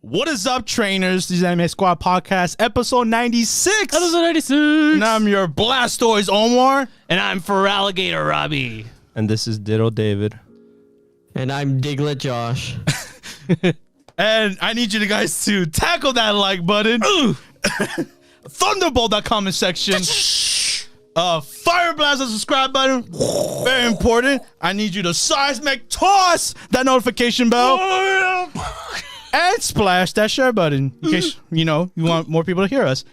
What is up, trainers? This is Anime Squad Podcast, episode 96. Episode 96. And I'm your Blastoise Omar. And I'm Feraligator Robbie. And this is Diddle David. And I'm Diglett Josh. And I need you guys to tackle that like button. Thunderbolt that comment section. Fire blast the subscribe button. Very important. I need you to seismic toss that notification bell. And splash that share button in case, you want more people to hear us.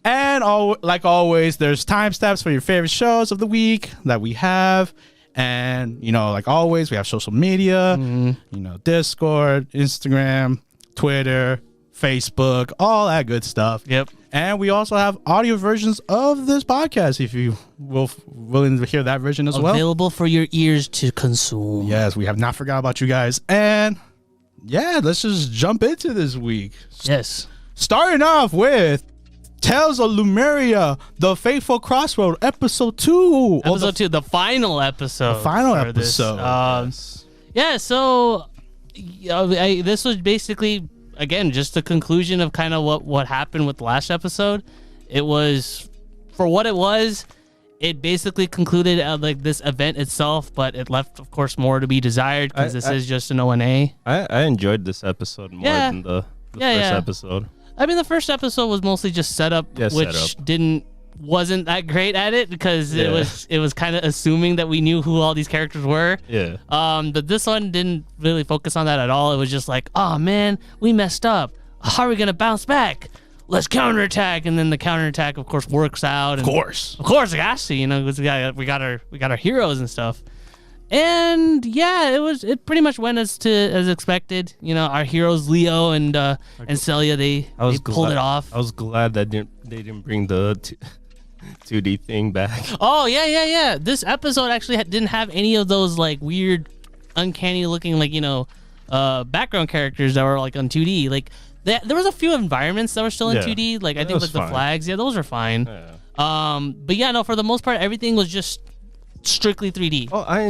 And like always, there's timestamps for your favorite shows of the week that we have. And, like always, we have social media, Discord, Instagram, Twitter, Facebook, all that good stuff. Yep. And we also have audio versions of this podcast if you willing to hear that version as well. Available for your ears to consume. Yes, we have not forgot about you guys. And yeah, let's just jump into this week. Yes. Starting off with Tales of Luminaria, The Fateful Crossroad, episode 2. Episode 2, the final episode. The final episode. Yeah, so this was basically, again, just the conclusion of kind of what happened with the last episode. It was, for what it was, it basically concluded like this event itself, but it left, of course, more to be desired because this is just an ONA. I enjoyed this episode more than the first episode. I mean, the first episode was mostly just setup, which wasn't that great at it because it was kind of assuming that we knew who all these characters were. Yeah. But this one didn't really focus on that at all. It was just like, oh man, we messed up. How are we gonna bounce back? Let's counterattack, and then the counterattack, of course, works out. And of course, it has to, because we got our heroes and stuff. And yeah, it pretty much went as expected. Our heroes Leo and Celia, they pulled it off. I was glad that they didn't bring the 2D thing back. Oh yeah. This episode actually didn't have any of those like weird, uncanny looking background characters that were like on 2D. Like there was a few environments that were still in 2D. Like I think like the flags, those are fine. Yeah. But yeah, no, for the most part, everything was just strictly 3D. Oh, I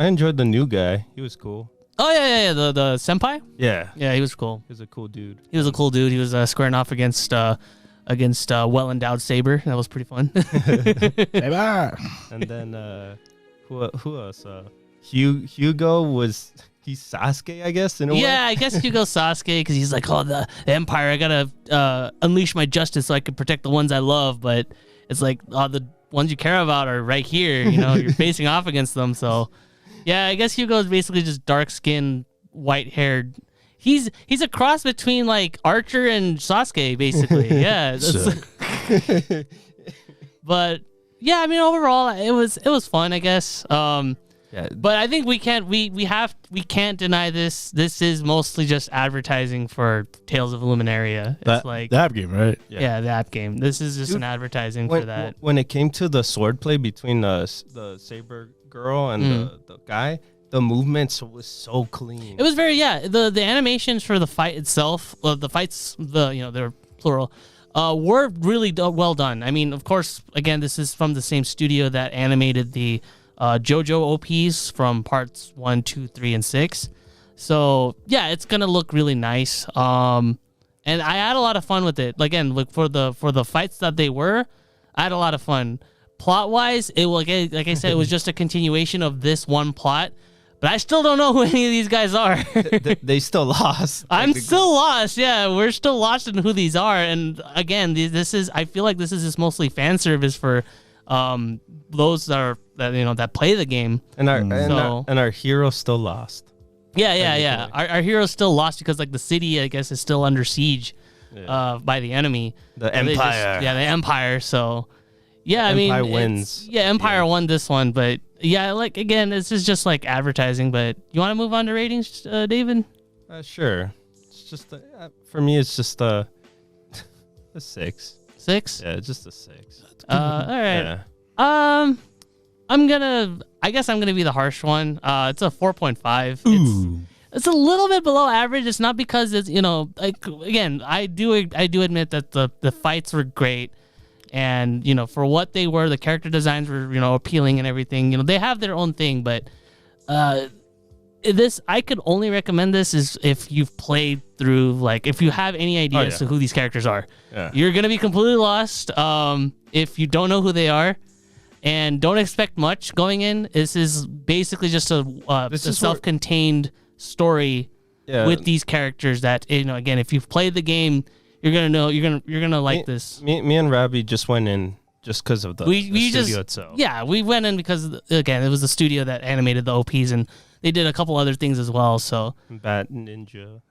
enjoyed the new guy. He was cool. Oh yeah. The senpai. Yeah, he was cool. He was a cool dude. He was squaring off against well endowed Saber. That was pretty fun. And then who else? Hugo was. He's Sasuke, I guess, in a way. Yeah, I guess Hugo's Sasuke because he's like, the Empire, I gotta unleash my justice so I can protect the ones I love, but it's like, the ones you care about are right here, you're facing off against them, so yeah, I guess Hugo's basically just dark-skinned, white-haired. He's a cross between, like, Archer and Sasuke, basically, yeah. But, yeah, I mean, overall, it was fun, I guess. Yeah. But I think we can't deny this. This is mostly just advertising for Tales of Luminaria. It's like the app game, right? Yeah, the app game. This is just an advertising for that. When it came to the swordplay between the Saber girl and the guy, the movements was so clean. It was very The animations for the fight itself, the fights, they're plural. Were really well done. I mean, of course, again, this is from the same studio that animated the JoJo OPs from parts 1, 2, 3, and 6. So yeah, it's gonna look really nice. And I had a lot of fun with it. Again, look for the fights that they were, I had a lot of fun. Plot wise, like I said, it was just a continuation of this one plot. But I still don't know who any of these guys are. They still lost. I'm still lost. Yeah, we're still lost in who these are. And again, I feel like this is just mostly fan service for those that play the game. And our hero still lost. Yeah. Our hero's still lost because like the city, I guess, is still under siege by the enemy. The Empire. The Empire. So yeah, Empire wins. Empire won this one, but yeah, like again, this is just like advertising. But you want to move on to ratings, David? Sure. It's just for me, it's just a 6. 6? Yeah, just a 6. All right. Yeah. I guess I'm gonna be the harsh one. It's a 4.5. It's a little bit below average. It's not because it's, like, again, I do admit that the fights were great, and for what they were, the character designs were appealing and everything. They have their own thing, but this, I could only recommend this is if you've played through, like, if you have any idea as to who these characters are. Yeah. You're gonna be completely lost if you don't know who they are. And don't expect much going in. This is basically just a self-contained story with these characters that, again, if you've played the game, you're gonna know you're gonna like this. Me and Robbie just went in just because of the studio itself. Yeah, we went in because, again, it was the studio that animated the OPs, and they did a couple other things as well. So Ninja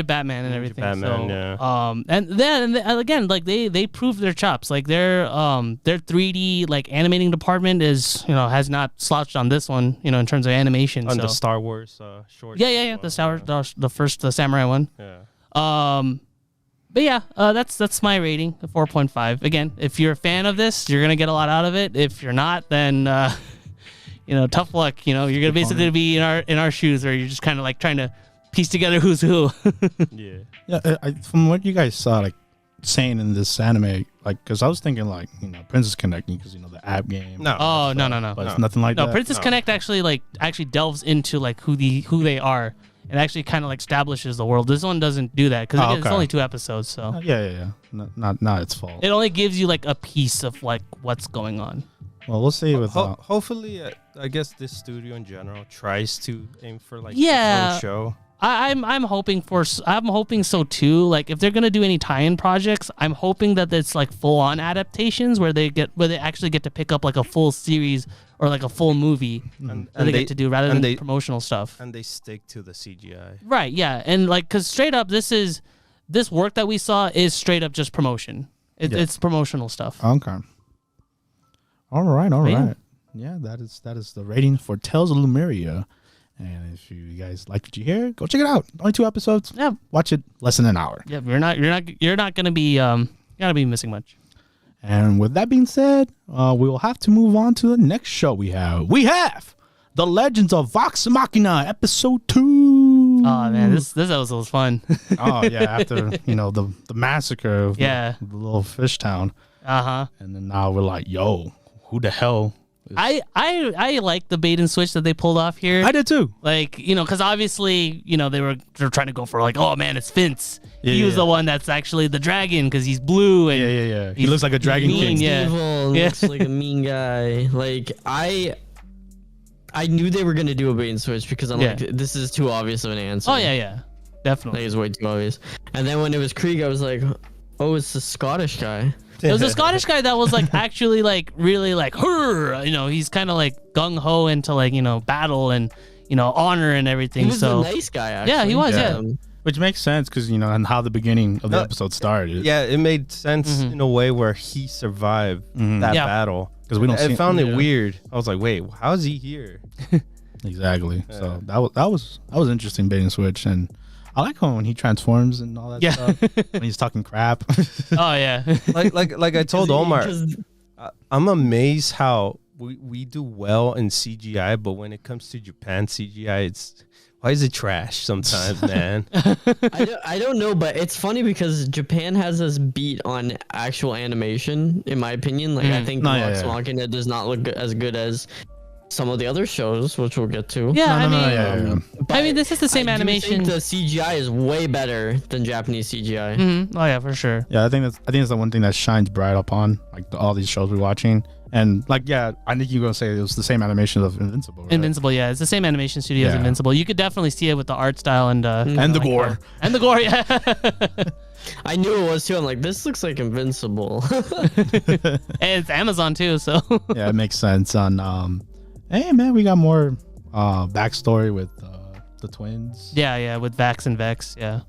Batman and everything. Batman, so, and then again, like they proved their chops. Like their 3D like animating department is has not slouched on this one. In terms of animation. On the Star Wars short. Yeah. The Samurai one. Yeah. But yeah, that's my rating, 4.5. Again, if you're a fan of this, you're gonna get a lot out of it. If you're not, then tough luck. You're gonna basically be in our shoes, where you're just kind of like trying to piece together who's who. Yeah. From what you guys saw, like saying in this anime, like, because I was thinking like Princess Connecting, because the app game. No. Oh no. But it's nothing like that. No, Princess Connect actually delves into like who they are. It actually kind of like establishes the world. This one doesn't do that because it's only 2 episodes. So yeah. Not its fault. It only gives you like a piece of like what's going on. Well, we'll see. With hopefully, I guess this studio in general tries to aim for like a show. I'm hoping so too. Like if they're gonna do any tie-in projects, I'm hoping that it's like full-on adaptations where they actually get to pick up like a full series or like a full movie that they get to do rather than promotional stuff. And they stick to the CGI. Right, yeah. And like, because straight up, this work that we saw is straight up just promotion. It's promotional stuff. Okay. All right. Yeah, that is the rating for Tales of Luminaria. And if you guys like what you hear, go check it out. Only 2 episodes. Yeah. Watch it less than an hour. Yeah, you're not gonna be missing much. And with that being said, we will have to move on to the next show we have. We have The Legends of Vox Machina, episode 2. Oh man, this episode was fun. Oh yeah, after the massacre of the little fish town. And then now we're like, yo, who the hell? I like the bait and switch that they pulled off here. I did too. Like, because obviously, they're trying to go for like, oh man, it's Vince. He was the one that's actually the dragon because he's blue and yeah. He looks like a dragon king. Evil, looks like a mean guy. Like I knew they were gonna do a bait and switch because I'm like, this is too obvious of an answer. Oh yeah, definitely. Like, it's way too obvious. And then when it was Krieg, I was like, oh, it's the Scottish guy. It was a Scottish guy that was like actually like really like he's kind of like gung ho into like battle and honor and everything. He was a nice guy. Actually. Yeah, he was. Yeah. Which makes sense because and how the beginning of the episode started. Yeah, it made sense in a way where he survived that battle. Because we don't. I found it weird. I was like, wait, how is he here? Exactly. Yeah. So that was interesting bait and switch, and I like when he transforms and all that stuff. When he's talking crap. Oh yeah. like I told Omar, I'm amazed how we do well in CGI, but when it comes to Japan CGI, why is it trash sometimes, man? I don't know, but it's funny because Japan has us beat on actual animation, in my opinion. Like I think Vox Machina does not look as good as some of the other shows, which we'll get to. Yeah, I mean, this is the same animation. I think the CGI is way better than Japanese CGI. Mm-hmm. Oh yeah, for sure. Yeah, I think it's the one thing that shines bright upon like all these shows we're watching. And like, I think you're gonna say it was the same animation of Invincible. Right? Invincible, yeah, it's the same animation studio as Invincible. You could definitely see it with the art style and the gore. And the gore, yeah. I knew it was too. I'm like, this looks like Invincible. And it's Amazon too, so yeah, it makes sense. On hey man, we got more backstory with the twins. Yeah, with Vax and Vex, yeah.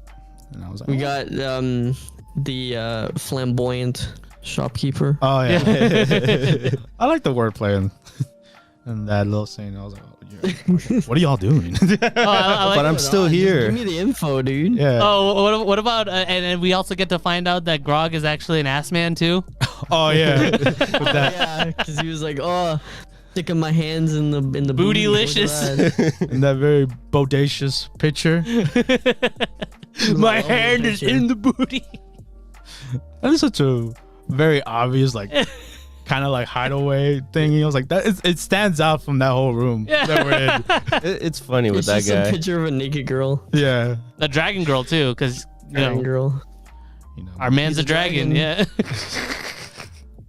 And I was like, we got the flamboyant shopkeeper. Oh yeah. I like the wordplay and that little scene. I was like, what are y'all doing? But I'm still here. Give me the info, dude. Yeah. Oh, what about and we also get to find out that Grog is actually an ass man too. Oh yeah. Yeah, because he was like, oh, Sticking my hands in the Bootylicious. In that very bodacious picture. My hand is in the booty. That is such a very obvious, like, kind of like hideaway thing. He was like that. It stands out from that whole room that we're in. It's funny with that just guy. a picture of a naked girl. Yeah. The dragon girl too, because Girl. You know, our man's a dragon. Yeah.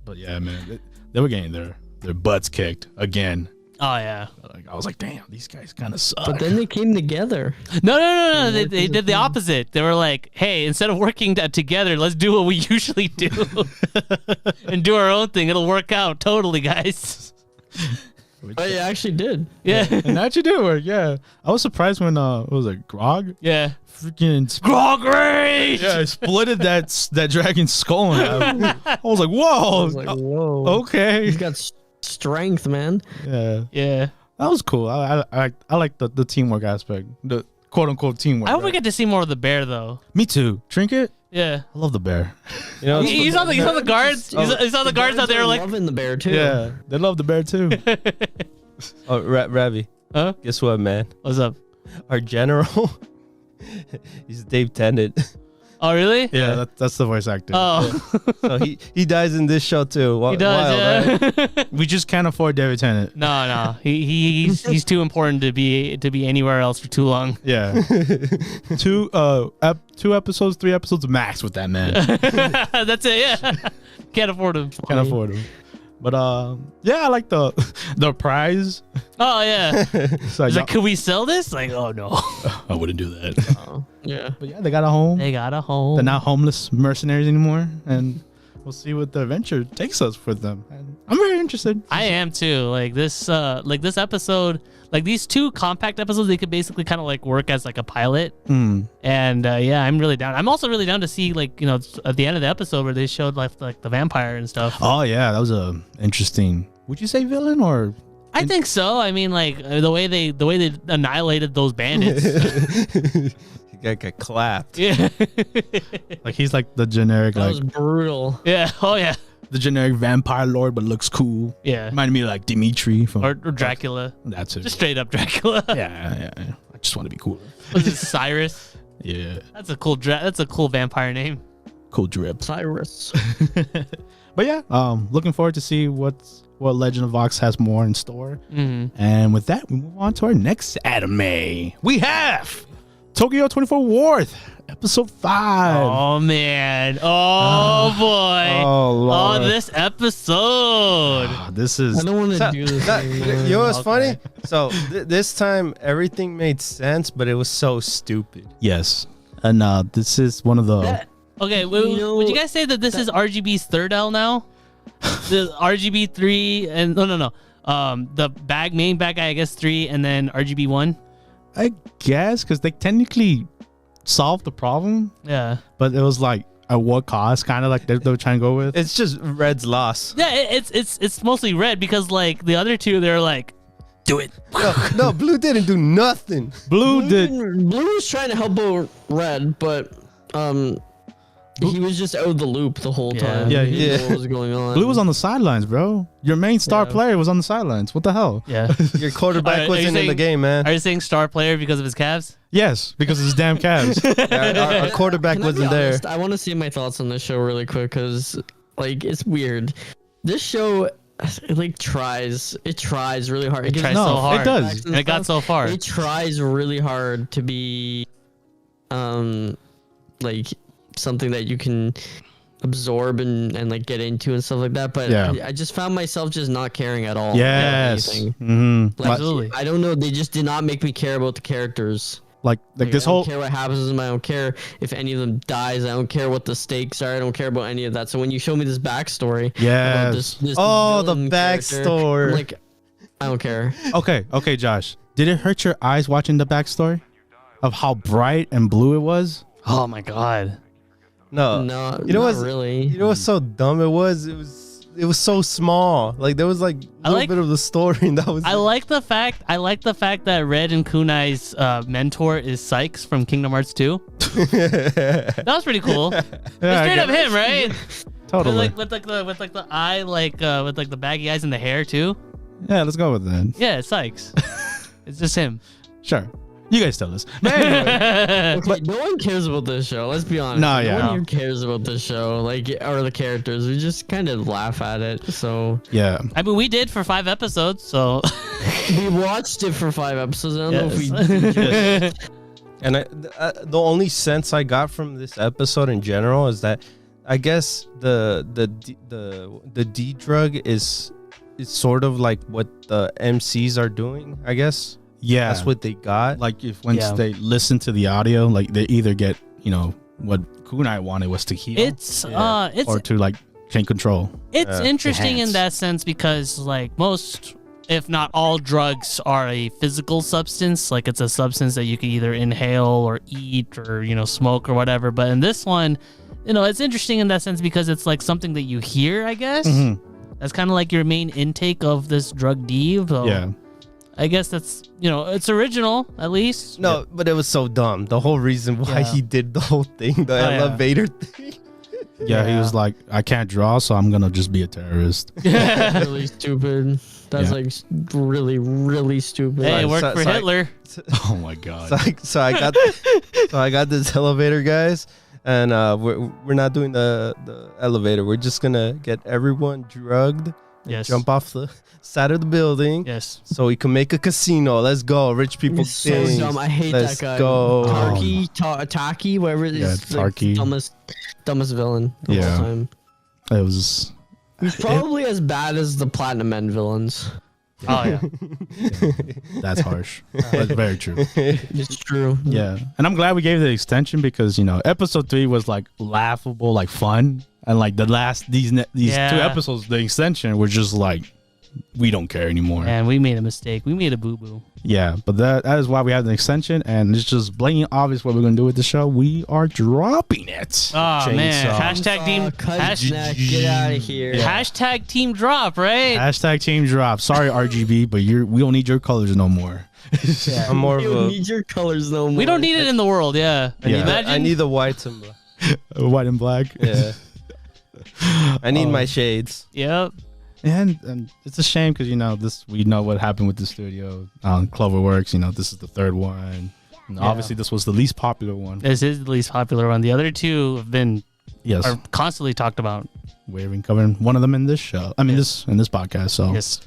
But yeah, man, they were getting their butts kicked again. Oh yeah. Like, I was like, damn, these guys kind of suck. But then they came together. No. They did the opposite. They were like, hey, instead of working together, let's do what we usually do and do our own thing. It'll work out totally, guys. But it actually did. Yeah. And that you do work, yeah. I was surprised when what was it, Grog? Yeah. Freaking Grog rage. Yeah, I splitted that dragon's skull in half. I was like, whoa. I was like, whoa. Okay. He's got strength, man. Yeah. Yeah. That was cool. I like the teamwork aspect. The quote unquote teamwork. I hope we right? get to see more of the bear though. Me too. Trinket? Yeah. I love the bear. You know, You saw the guards. You saw the guards out there like loving the bear too. Yeah. They love the bear too. Ravi. Huh? Guess what, man? What's up? Our general, he's Dave Tennant. Oh really? Yeah, that's the voice actor. Oh. So he dies in this show too. He does. Wild, Yeah. right? We just can't afford David Tennant. No. He's too important to be anywhere else for too long. Yeah. 2 episodes, 3 episodes max with that man. That's it. Yeah. Can't afford him. Can't afford him. But yeah, I like the prize. Oh yeah. So He's like, could we sell this? Like, oh no. I wouldn't do that. Oh, yeah. But yeah, they got a home. They got a home. They're not homeless mercenaries anymore, and we'll see what the adventure takes us for them. And I'm very interested. I am too. Like this episode, like these 2 compact episodes, they could basically kind of like work as like a pilot. Mm. And yeah, I'm really down. I'm also really down to see like at the end of the episode where they showed like the vampire and stuff. Oh yeah, that was a interesting. Would you say villain or? I think so. I mean, like the way they annihilated those bandits. He got clapped. Yeah. Like he's like the generic, That like was brutal. Yeah. Oh yeah. the generic vampire lord, but looks cool. Yeah. Reminded me of like Dimitri from Or Dracula. That's it. Just straight up Dracula. Yeah. I just want to be cooler. Was it Cyrus? Yeah. That's a cool vampire name. Cool drip. Cyrus. But yeah, looking forward to see what Legend of Vox has more in store. Mm-hmm. And with that, we move on to our next anime. We have Tokyo 24 Wars, episode 5. Oh man! Oh boy! Oh, Lord. this episode! This is. I don't want to do this anymore. You know what's Okay. funny? So this time everything made sense, but it was so stupid. Yes. And this is one of the. Okay, know- would you guys say that this is RGB's third L now? The RGB 3 and no. The main bad guy, I guess 3, and then RGB 1. I guess because they technically solved the problem, Yeah. but it was like at what cost? Kind of like they were trying to go with. It's just Red's loss. Yeah, it's mostly red because like the other two, they're like, do it. No, Blue didn't do nothing. Blue did. Blue was trying to help out Red, but he was just out of the loop the whole time. Yeah, he didn't yeah. know what was going on. Blue was on the sidelines, bro. Your main star Yeah. player was on the sidelines. What the hell? Yeah. Your quarterback Are you wasn't in the saying- game, man. Are you saying star player because of his calves? Yes, because of his damn calves. Our quarterback Can I be wasn't there. honest? I want to see my thoughts on this show really quick because, like, it's weird. This show, it tries really hard. It tries No, so hard. it does. And it got so far. It tries really hard to be, like something that you can absorb and like get into and stuff like that. But Yeah. I just found myself just not caring at all. Yes. about anything. Mm-hmm. Like, Absolutely. I don't know. They just did not make me care about the characters. Like this I whole. don't care what happens to them. I don't care if any of them dies. I don't care what the stakes are. I don't care about any of that. So when you show me this backstory, about Yes. this Oh, the villain character, backstory. I'm like, I don't care. Okay, Josh. Did it hurt your eyes watching the backstory of how bright and blue it was? Oh my god. No, No, you know not what's really. You know what's so dumb? It was so small. Like there was like a little bit of the story, and that was. I like the fact that Red and Kunai's mentor is Sykes from Kingdom Hearts 2. That was pretty cool. It's straight up him, right? Totally. With the eye, with the baggy eyes and the hair too. Yeah, let's go with that. Yeah, it's Sykes. It's just him. Sure. You guys tell us. But anyway, Okay, no one cares about this show. Let's be honest. No, yeah. No one here cares about this show, like, or the characters. We just kind of laugh at it. So yeah. I mean, we did for 5 episodes, so we watched it for 5 episodes. I don't know if we. And the only sense I got from this episode in general is that I guess the D drug is sort of like what the MCs are doing, I guess. Yeah. That's what they got. Like if once they listen to the audio, like they either get, what Kunai wanted was to heal. it's or to like take control. It's interesting in enhance. that sense because like most, if not all, drugs are a physical substance. Like it's a substance that you can either inhale or eat or smoke or whatever. But in this one, it's interesting in that sense because it's like something that you hear, I guess. Mm-hmm. That's kind of like your main intake of this drug D. So Yeah. I guess that's it's original at least. No, but it was so dumb. The whole reason why he did the whole thing, the elevator thing. Yeah, he was like, I can't draw, so I'm gonna just be a terrorist. Really stupid. That's like really, really stupid. Hey, it worked for Hitler. Oh my god. So I got this elevator, guys, and we're not doing the elevator. We're just gonna get everyone drugged. Yes. Jump off the side of the building. Yes. So we can make a casino. Let's go, rich people. It's so things. dumb. I hate Let's that guy. go. Taki, whatever it is. Tarky. Dumbest villain of all time. It was. He's probably as bad as the Platinum Men villains. Oh yeah. That's harsh. That's very true. It's true. Yeah, and I'm glad we gave the extension because episode 3 was like laughable, like fun, and like the last these 2 episodes, the extension were just like we don't care anymore. And we made a mistake. We made a boo boo. Yeah, but that is why we have the extension, and it's just blatantly obvious what we're gonna do with the show. We are dropping it. Oh man! Hashtag team. Get out of here. Hashtag team drop, right? Hashtag team drop. Sorry RGB, but we don't need your colors no more. I'm more of You don't a need your colors no more. We don't need it in the world. Yeah. Imagine. I need the whites and black. White and black. Yeah. I need my shades. Yep. And it's a shame because we know what happened with the studio. Cloverworks, this is the 3rd one. And obviously, this was the least popular one. This is the least popular one. The other 2 have been are constantly talked about. We've been covering one of them in this show. I mean, this podcast. So Yes.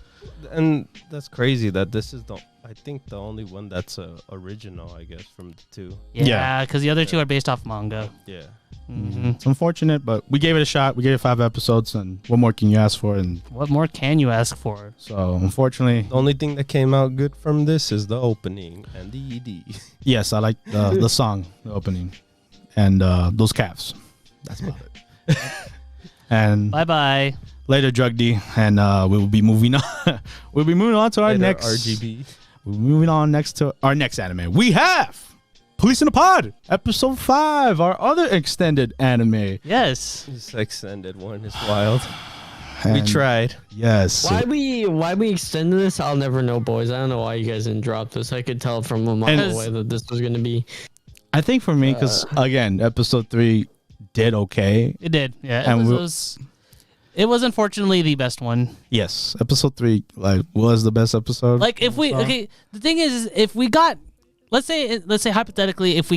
And that's crazy that this is I think the only one that's original, I guess, from the 2. Yeah, because the other 2 are based off manga. Yeah. Mm-hmm. It's unfortunate, but we gave it a shot. We gave it 5 episodes, and what more can you ask for? And What more can you ask for? so, unfortunately, The only thing that came out good from this is the opening and the ED. yes, I like the song, the opening, and those calves. That's about it. And Bye bye. later, Drug D, and we will be moving on. We'll be moving on to our Later, next RGB. We're moving on next to our next anime. We have Police in the Pod, episode 5, our other extended anime. Yes. This extended one is wild. We And tried. Yes. Why we extended this? I'll never know, boys. I don't know why you guys didn't drop this. I could tell from a mile away that this was gonna be. I think for me, because again, episode 3 did okay. It did. Yeah. And it was unfortunately the best one. Yes, episode 3 was the best episode. Like if the thing is if we got, let's say hypothetically, if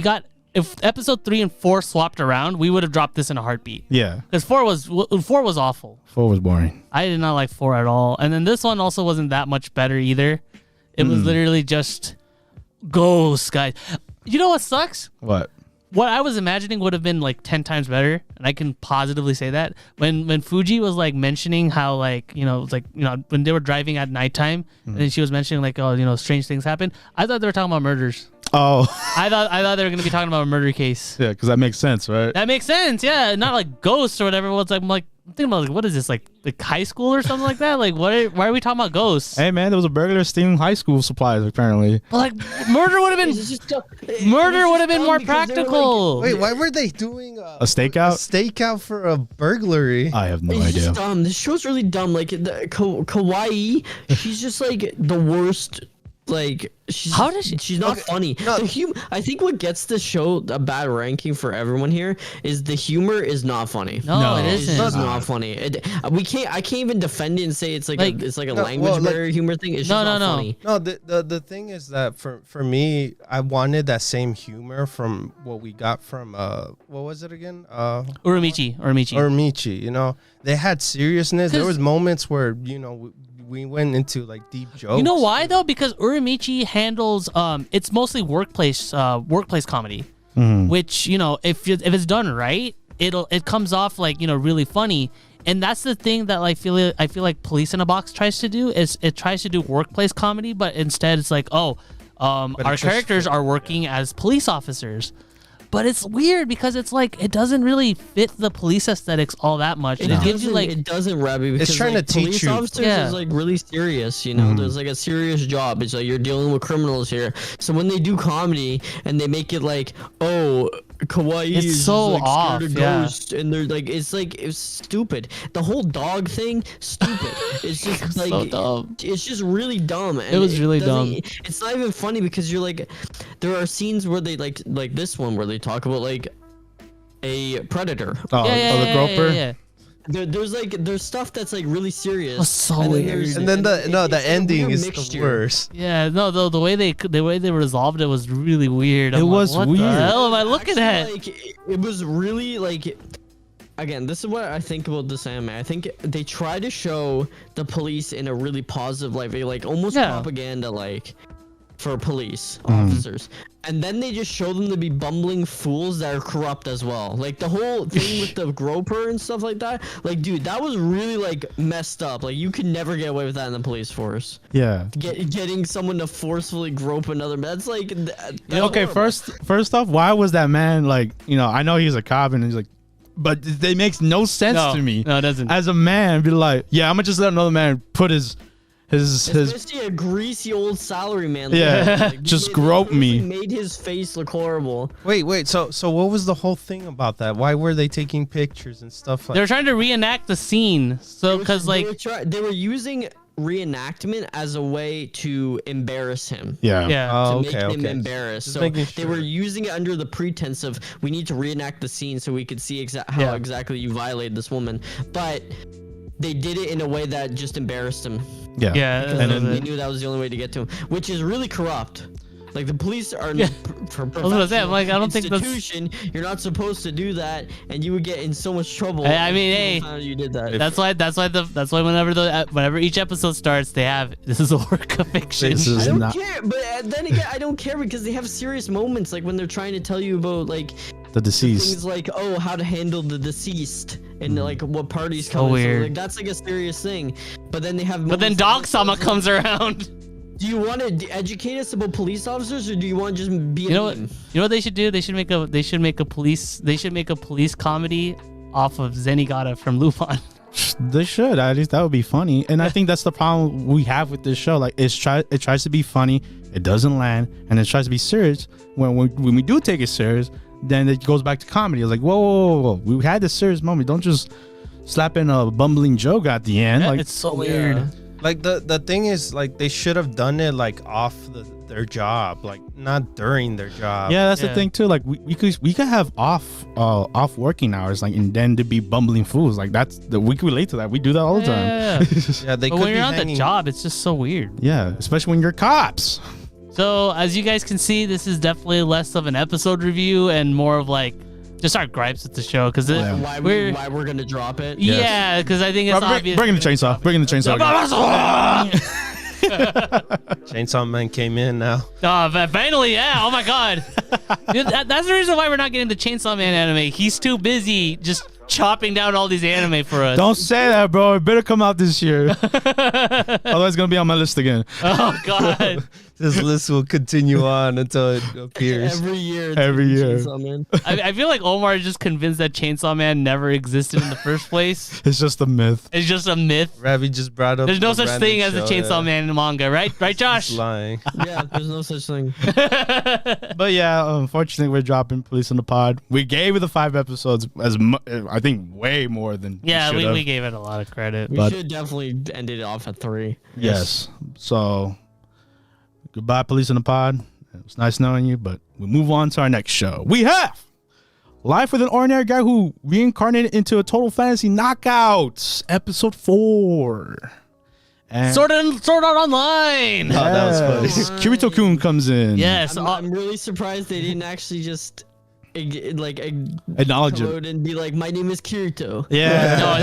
episode 3 and 4 swapped around, we would have dropped this in a heartbeat. Yeah, Because 4 was awful. 4 was boring. I did not like 4 at all. And then this one also wasn't that much better either. It was literally just ghosts, guys. You know what sucks? What? What I was imagining would have been like 10 times better, and I can positively say that when Fuji was like mentioning how when they were driving at nighttime, and then she was mentioning strange things happen. I thought they were talking about murders. Oh, I thought they were gonna be talking about a murder case. yeah, because that makes sense, right? That makes sense, yeah. Not like ghosts or whatever. Well, it's like I'm thinking about what is this like high school or something like that? Like why are we talking about ghosts? Hey man, there was a burglar stealing high school supplies apparently. But like murder would have been more practical. Wait, why were they doing A stakeout? A stakeout for a burglary? I have no It's idea. just dumb. This show's really dumb. Like the Kawaii, she's just like the worst like she's How does she? She's not funny. no. I think what gets the show a bad ranking for everyone here is the humor is not funny. No, it It's isn't. just not funny. I can't even defend it and say it's like, a language barrier humor thing. It's just not funny. No, the thing is that for me, I wanted that same humor from what we got from what was it again? Uramichi. You know, they had seriousness. There was moments where we went into like deep jokes. You know why though? Because Uramichi handles it's mostly workplace comedy, which if it's done right, it comes off like really funny. And that's the thing that I feel like Police in a Box tries to do is it tries to do workplace comedy, but instead it's like our characters are working as police officers. But it's weird because it's like it doesn't really fit the police aesthetics all that much. It gives you like it doesn't, Rabbi, because it's trying to teach police you. Officers is like really serious, There's like a serious job. It's like you're dealing with criminals here. So when they do comedy and they make it like, oh, kawaii, it's is so like off, scared of ghosts, and they're like it's stupid. The whole dog thing, stupid. It's just like so dumb. It's just really dumb. And it was really dumb. It's not even funny because you're like, there are scenes where they like this one where they talk about like a predator. The groper. Yeah. There's stuff that's like really serious. That's so weird. And then the ending is the worst. Yeah, no, the way they resolved it was really weird. It was what weird. What the hell am I looking at? Like, it was really like. Again, this is what I think about this anime. I think they try to show the police in a really positive light, like almost propaganda, like for police officers, and then they just show them to be bumbling fools that are corrupt as well. Like the whole thing with the groper and stuff like that. Like, dude, that was really like messed up. Like, you could never get away with that in the police force. Yeah. Getting someone to forcefully grope another man. That's like. Okay, first off, why was that man like? I know he's a cop and he's like. But it makes no sense to me. No, it doesn't. As a man, be like, yeah, I'm gonna just let another man put his especially a greasy old salary man. Just grope me. Made his face look horrible. Wait. So what was the whole thing about that? Why were they taking pictures and stuff like? They were trying to reenact the scene. So because they were using reenactment as a way to embarrass him. Yeah. Oh, to make him embarrassed. So they were using it under the pretense of we need to reenact the scene so we could see how exactly you violated this woman. But they did it in a way that just embarrassed him. Yeah. And then they knew that was the only way to get to him, which is really corrupt. Like the police are for professional I don't think that's institution. You're not supposed to do that, and you would get in so much trouble. I mean, hey, you did that. That's why whenever each episode starts, they have this is a work of fiction. I don't care, but then again, I don't care because they have serious moments, like when they're trying to tell you about like the deceased, things like how to handle the deceased and like what parties so come. Weird. So, like that's like a serious thing. But then they have. But then Ousama comes around. Do you want to educate us about police officers, or do you want to just be? You know what they should do? They should make a police comedy off of Zenigata from Lupin. They should. At least that would be funny. And I think that's the problem we have with this show. Like it tries to be funny, it doesn't land, and it tries to be serious. When we do take it serious, then it goes back to comedy. It's like whoa. We had this serious moment. Don't just slap in a bumbling joke at the end. Yeah, like it's so weird. Like the thing is, like they should have done it like off their job, like not during their job. Yeah, that's the thing too. Like we could have off working hours, like, and then to be bumbling fools. Like we can relate to that. We do that all the time. Yeah, they. But could when you're on hanging. the job, it's just so weird. Yeah, especially when you're cops. So as you guys can see, this is definitely less of an episode review and more of like just our gripes with the show because why we're gonna drop it. Yeah, because I think it's obvious. Bring the chainsaw. Bring the chainsaw. Chainsaw Man came in now. Finally, yeah. Oh my god. Dude, that's the reason why we're not getting the Chainsaw Man anime. He's too busy just chopping down all these anime for us. Don't say that, bro. It better come out this year. Otherwise, it's gonna be on my list again. Oh god. This list will continue on until it appears. Every year. I feel like Omar is just convinced that Chainsaw Man never existed in the first place. It's just a myth. It's just a myth. Ravi just brought up. There's no such thing as a Chainsaw Man in the manga, right? Right, Josh? He's lying. Yeah, there's no such thing. But yeah, unfortunately, we're dropping Police on the Pod. We gave it the 5 episodes I think way more than we gave it a lot of credit. We should definitely ended it off at 3. Yes. So Goodbye, Police in the Pod. It was nice knowing you, but we move on to our next show. We have Life with an Ordinary Guy Who Reincarnated into a Total Fantasy Knockout, episode 4. And Sword Art Online. Oh, that was funny. Kirito-kun comes in. Yes. I'm really surprised they didn't actually just Acknowledge promote it. and be like, my name is Kirito. Yeah. No,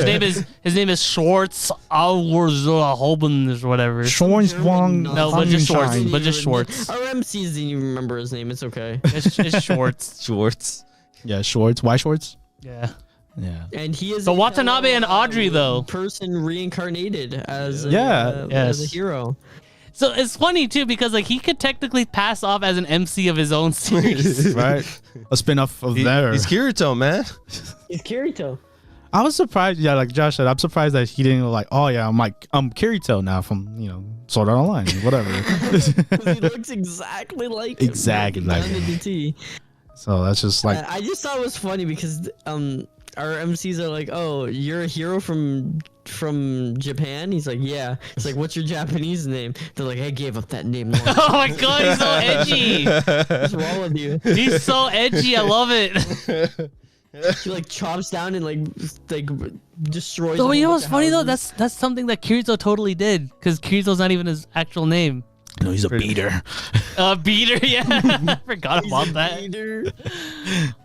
his name is Schwartz Holben or whatever. Schwartz Wong. No, but just Schwartz. Sunshine. But just Schwartz. Our MCs didn't even remember his name. It's okay. It's Schwartz. Schwartz. Yeah, Schwartz. Why Schwartz? Yeah. Yeah. And he is So a Watanabe and fellow, Audrey, though. person reincarnated as a, Yeah. as a Yes. hero. So it's funny too because like he could technically pass off as an MC of his own series. Right. A spin-off of there. He's Kirito, man. He's Kirito. I was surprised. Yeah, like Josh said, I'm surprised that he didn't like, oh yeah, I'm Kirito now from, Sword Art Online, whatever. He looks exactly like him. Exactly like Down to him. the T. So that's just like, I just thought it was funny because our MCs are like, oh, you're a hero from Japan? He's like, yeah. It's like, what's your Japanese name? They're like, I gave up that name. Oh my god, he's so edgy. What's wrong with you? He's so edgy. I love it. He like chops down and like destroys. So a you know whole what's bunch of funny though? houses. That's something that Kirito totally did because Kirito's not even his actual name. he's a beater. Beater, yeah. I forgot He's about a that. leader.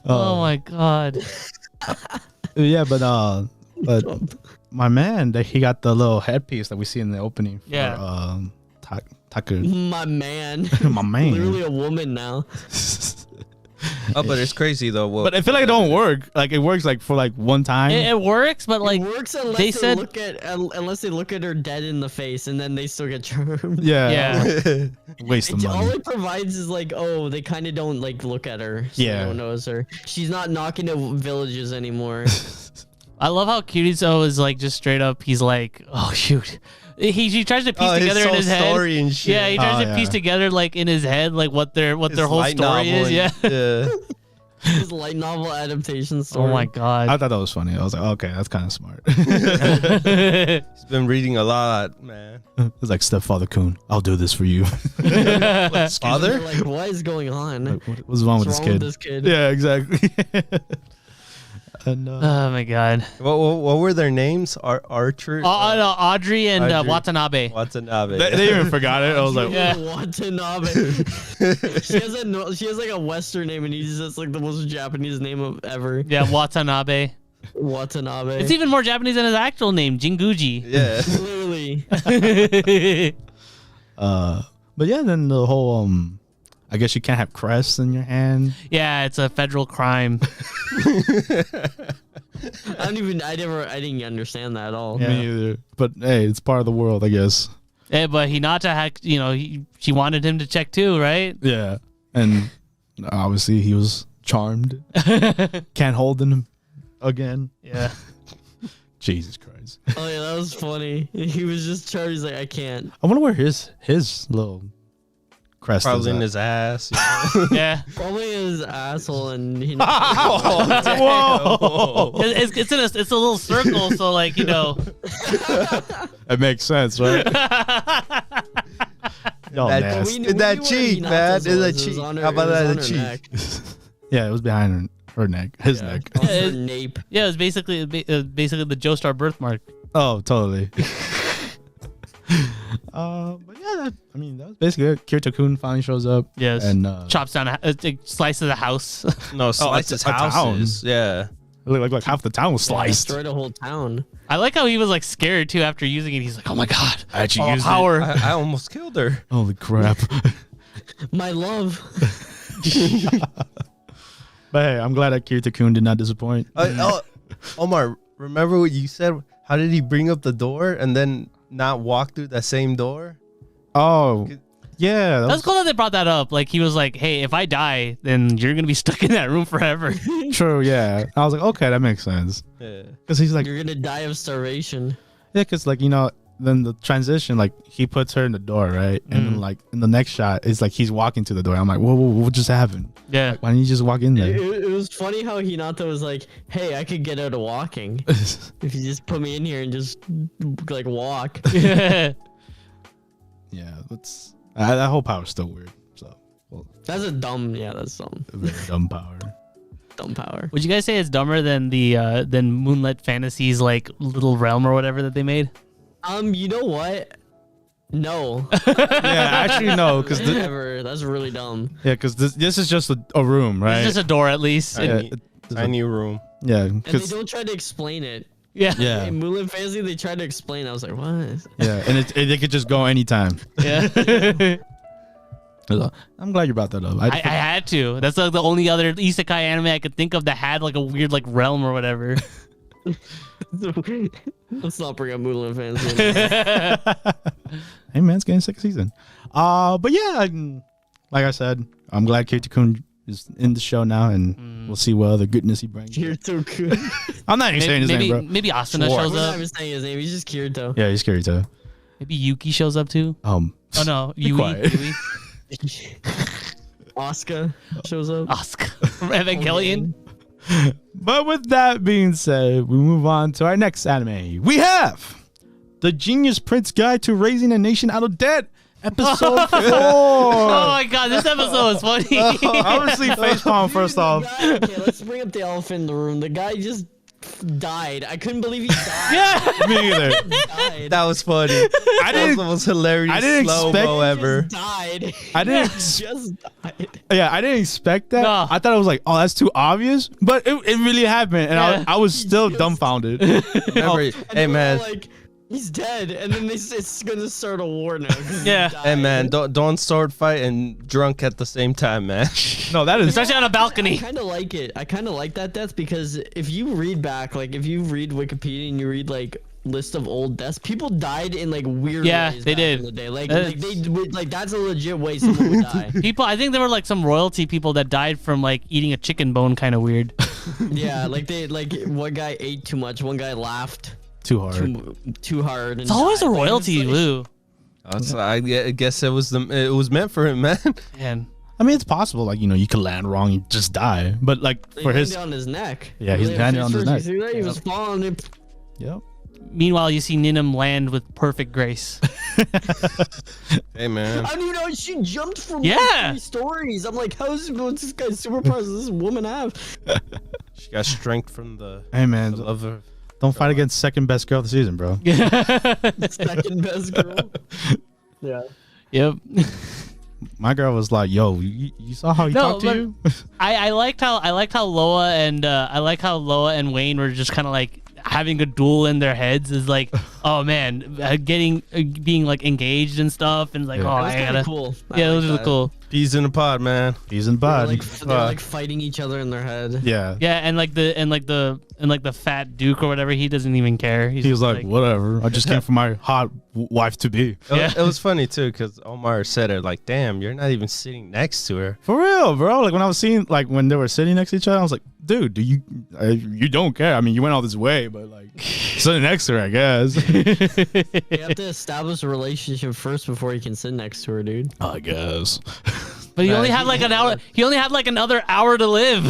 Oh my god. Yeah, but my man, he got the little headpiece that we see in the opening. For, Yeah. Taku. My man. My man. Literally a woman now. Oh, but it's crazy though. Well, But I feel like it don't work. Like it works like for like one time. It works, but like It works unless they they said- unless they look at her dead in the face and then they still get charmed. yeah. Waste of All money. it provides is like, oh, they kind of don't like look at her. So Yeah. they don't notice her. She's not knocking to villages anymore. I love how Kirito is like just straight up. He's like, oh shoot. He tries to piece his together in whole his head. story and shit. Yeah, he tries Oh, to yeah. piece together like in his head like what their His whole light story novel is. Yeah. and- His light novel adaptation Oh story. my I god. thought that was funny. I was like, okay, that's kind of smart. He's been reading a lot, man. It's like stepfather Kun. I'll do this for you. They're Father? like, what is going on? Like, what's wrong with What's this wrong kid? with this kid? Yeah, exactly. And Oh my god. What were their names? Archer? No, Audrey and Audrey. Watanabe. Watanabe. they even forgot it. I was like, Yeah. Watanabe. she has like a Western name and he's just like the most Japanese name of ever. Yeah, Watanabe. Watanabe. It's even more Japanese than his actual name, Jinguji. Yeah. Literally. but yeah, then the whole I guess you can't have crests in your hand. Yeah, it's a federal crime. I didn't understand that at all. Me either. But hey, it's part of the world, I guess. Yeah, but Hinata had, she wanted him to check too, right? Yeah, and obviously he was charmed. Can't hold him again. Yeah. Jesus Christ. Oh yeah, that was funny. He was just charged. He's like, I can't. I wonder where his little crest is. Probably in at. his ass. Yeah. Probably his asshole and he. Whoa! It's a little circle, so like, That makes sense, right? Yo, That- nasty. In that cheek, man. In that cheek. How about that in the cheek? Neck. Yeah, it was behind her neck. His neck. On her nape. Yeah, it's basically the Joestar birthmark. Oh, totally. But yeah, that was basically it. Kirito-kun finally shows up. Yes. And Chops down slices a house. No, slices a town. houses. Yeah. it looked like half the town was Yeah, sliced. destroyed a whole town. I like how he was like scared too after using it. He's like, oh my god, I actually all used power. I almost killed her. Holy crap. My love. But hey, I'm glad that Kirito-kun did not disappoint. Omar, remember what you said? How did he bring up the door and then not walk through that same door? Oh, yeah. That's cool that they brought that up. Like he was like, hey, if I die, then you're gonna be stuck in that room forever. True, yeah. I was like, okay, that makes sense. Yeah. Because he's like, You're gonna die of starvation. yeah, because like, then the transition, like he puts her in the door, right? And then like in the next shot, it's like he's walking to the door. I'm like, whoa, what just happened? Yeah. Why didn't you just walk in there? It was funny how Hinata was like, hey, I could get out of walking if you just put me in here and just like walk. Yeah, That whole power is still weird. So That's a dumb. Yeah, that's dumb. a very dumb power. Dumb power. Would you guys say it's dumber than the than Moonlit Fantasies like little realm or whatever that they made? You know what? No. Yeah, actually no, because That's really dumb. yeah, because this is just a room, right? It's just a door at least. Tiny room. Yeah, And they because don't try to explain it. Yeah. yeah, In Moonlit Fantasy, they tried to explain. I was like, what? yeah, and they could just go anytime. Yeah. I'm glad you brought that up. I had to. That's like the only other isekai anime I could think of that had like a weird like realm or whatever. Let's not bring up Moonlit Fantasy. Hey man, it's getting second season. But yeah, like I said, I'm glad Kirito-kun is in the show now, and we'll see what other goodness he brings. Kirito-kun. I'm not even saying his name, bro. Maybe Asuna We're shows not up. even saying his name. He's just Kirito. Yeah, he's Kirito. Maybe Yuki shows up too. Oh no, Yui. quiet. Asuka shows up. Asuka from Evangelion. But with that being said, we move on to our next anime. We have The Genius Prince Guide to Raising a Nation Out of Debt, episode 4. Oh my god, this episode is funny. Obviously, facepalm first off. Okay, let's bring up the elephant in the room. The guy just died. I couldn't believe he died. Yeah. Me either. He died. That was funny. I didn't. That was hilarious. I didn't slow-mo expect- ever. Just died. I didn't. He just died. Yeah, I didn't expect that. No. I thought it was like, oh, that's too obvious, but it really happened, and Yeah. I was still dumbfounded. Remember, And hey they're all man, like, he's dead, and then it's gonna start a war now. 'cause he Yeah. died. hey man, don't sword fight and drunk at the same time, man. No, that is. Especially on a I balcony. kind of like it. I kind of like that death because if you read back, like if you read Wikipedia and you read like list of old deaths, people died in like weird Yeah, ways they back did. in the day. Like, That's- like they would like that's a legit way someone would die. People, I think there were like some royalty people that died from like eating a chicken bone, kind of weird. Yeah, like they like one guy ate too much, one guy laughed Too hard. too hard. And It's always a died. Like, royalty, it's like- Lou. I guess it was meant for him, man. Man, I mean, it's possible. Like, you could land wrong and just die. But like He for his, landed on his neck. Yeah, he's He landed on his neck. You see that? He was falling. And yep. meanwhile, you see Ninum land with perfect grace. Hey man, I don't even know. She jumped from Yeah. like 3 stories. I'm like, what's this guy's superpowers does this woman have? she got strength from the Hey man, love of. don't fight against second best girl of the season, bro. Second best girl. Yeah. Yep. My girl was like, "Yo, you saw how he No, talked to but- you?" I liked how Loa and Wayne were just kind of like having a duel in their heads. Is like, oh man, being like engaged and stuff, and like, Yeah. oh, That was I kind gotta. of cool. I Yeah, like those are that. cool. Peas in the pod, man. He's in They're bad. like fighting each other in their head. Yeah. Yeah, and like the fat Duke or whatever, he doesn't even care. He's He was just like, "Whatever. I just came for my hot wife to be." Yeah. It was funny too because Omar said it like, "Damn, you're not even sitting next to her." For real, bro. Like when I was seeing, like when they were sitting next to each other, I was like, "Dude, do you don't care? I mean, you went all this way, but like sitting next to her, I guess." You have to establish a relationship first before you can sit next to her, dude. I guess. But he only had like an hour. He only had like another hour to live.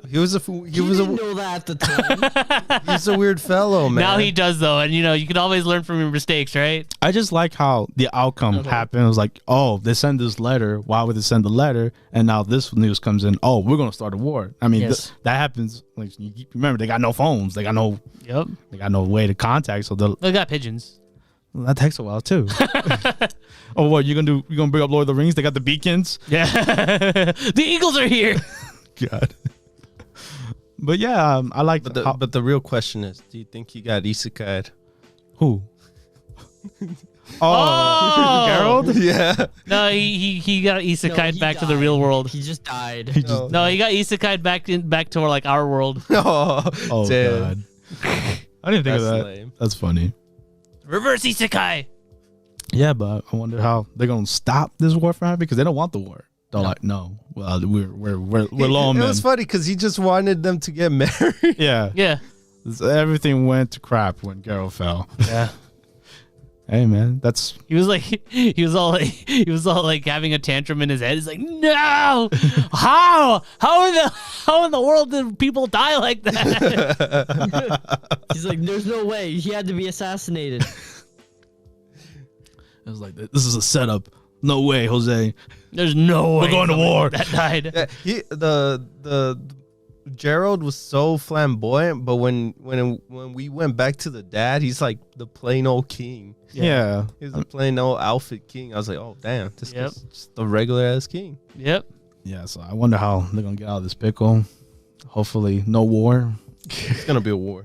He was a You didn't know that at the time. he's a weird fellow, man. Now he does though, and you can always learn from your mistakes, right? I just like how the outcome happened. It was like, oh, they send this letter. Why would they send the letter? And now this news comes in. Oh, we're gonna start a war. I mean, Yes. that happens. Like, remember, they got no phones. They got no way to contact. So They got pigeons. that takes a while too. Oh, what you gonna do? You gonna bring up Lord of the Rings? They got the beacons. Yeah, the Eagles are here. God. But yeah, I like But the real question is, do you think he got isekai'd? who? Oh! Geralt? Yeah. No, he got isekai'd he back to the died. real world. He just died. He just- No, he got isekai'd back to like our world. Oh, Oh damn. God. I didn't think That's of that. lame. That's funny. Reverse isekai. Yeah, but I wonder how they're gonna stop this war from happening because they don't want the war. They're like, no, well, we're low on It men. was funny because he just wanted them to get married. Yeah, Yeah. everything went to crap when Geralt fell. Yeah. Hey man, that's He was all like having a tantrum in his head. He's like, no, how in the world did people die like that? He's like, there's no way. He had to be assassinated. It was like, this is a setup. No way, Jose. There's no way we're going to war. that died. Yeah, the Gerald was so flamboyant, but when we went back to the dad, he's like the plain old king. Yeah. He's the plain old outfit king. I was like, oh damn, this is just the regular ass king. Yep. Yeah, so I wonder how they're gonna get out of this pickle. Hopefully, no war. It's gonna be a war.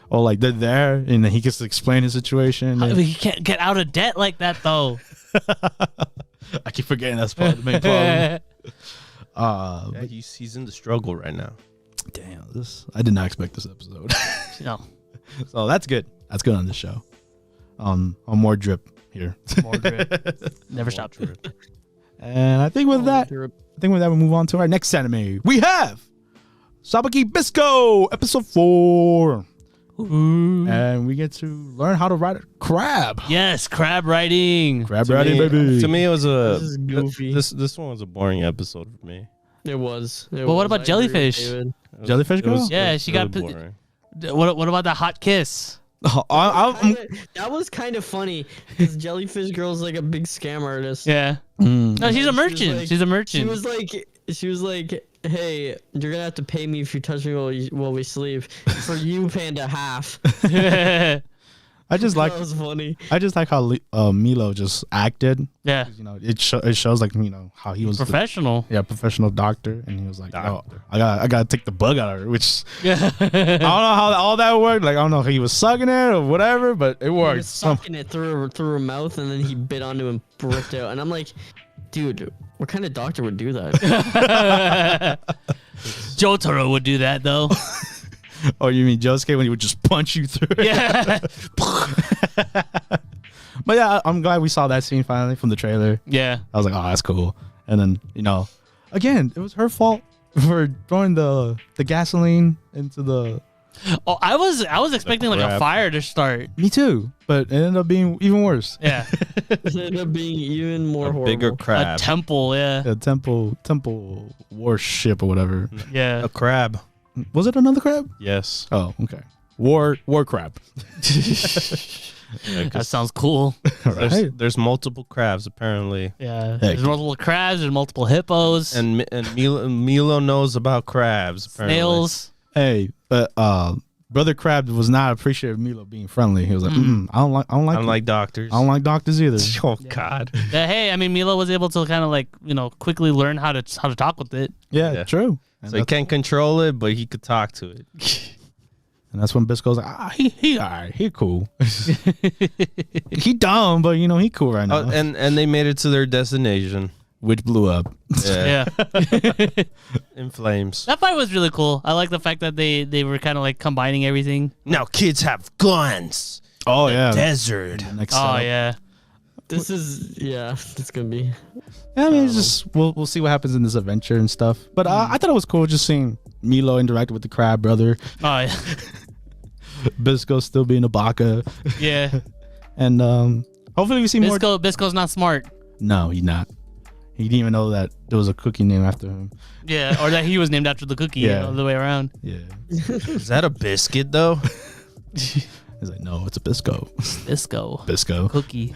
Or like they're there, and then he gets to explain his situation. He can't get out of debt like that though. I keep forgetting that's part of the main problem. Yeah, he's in the struggle right now. Damn, I did not expect this episode. No. So that's good. That's good on this show. On more drip here. More drip. Never stop. Drip. And I think with that, we move on to our next anime. We have Sabikui Bisco, episode 4. Ooh. And we get to learn how to ride a crab. Yes, crab riding. Crab riding, baby. To me, it was This is goofy. this one was a boring episode for me. It was. Well, what about jellyfish? Jellyfish girl? Yeah, she got. boring. What about that hot kiss? That was kind of funny because Jellyfish Girl's like a big scam artist. Yeah. No, she's a merchant. She's a She merchant. was like, hey, you're gonna have to pay me if you touch me while we sleep. For you, panda half. I just like That was funny. I just like how Milo just acted. Yeah. You know, it shows like, you know, how he was Professional. professional doctor, and he was like, Doctor. oh, I gotta take the bug out of her, which Yeah. I don't know how all that worked. Like, I don't know if he was sucking it or whatever, but it He worked. was sucking it through her mouth, and then he bit onto and ripped out. And I'm like, dude, what kind of doctor would do that? Jotaro would do that though. Oh, you mean Josuke when he would just punch you through? Yeah. But yeah, I'm glad we saw that scene finally from the trailer. Yeah. I was like, oh, that's cool. And then, you know, again, it was her fault for throwing the gasoline into the. Oh, I was expecting like a crab. fire to start. Me too, but it ended up being even worse. Yeah. It ended up being even more A horrible. bigger A crab. temple. Yeah. A temple warship or whatever. Yeah. A crab. Was it another crab? Yes. Oh, okay. War crab. That sounds cool. There's multiple crabs apparently, Yeah. Heck. There's multiple crabs. There's multiple hippos. and Milo knows about crabs. Apparently. Snails. Hey, but Brother Crab was not appreciative of Milo being friendly. He was like, I don't like Doctors. I don't like doctors either. Oh God. Hey, I mean, Milo was able to kind of like, you know, quickly learn how to talk with it. Yeah, true. And So he can't control it, but he could talk to it. And that's when Bisco's like, he all right, he cool. He dumb, but you know, he cool right now. Oh, and they made it to their destination. Which blew up. Yeah. Yeah. In flames. That fight was really cool. I like the fact that they were kind of like combining everything. Now kids have guns. Oh yeah. Desert. Next Oh setup. yeah. This is, it's gonna be. Yeah, I mean, it's just we'll see what happens in this adventure and stuff. But I thought it was cool just seeing Milo interact with the crab brother. Oh yeah. Bisco still being a baka. Yeah. And hopefully we see more. Bisco's not smart. No, he's not. He didn't even know that there was a cookie named after him. Yeah, or that he was named after the cookie. Yeah. All the way around. Yeah. Is that a biscuit though? He's like, no, it's a Bisco. Bisco. Bisco. Cookie.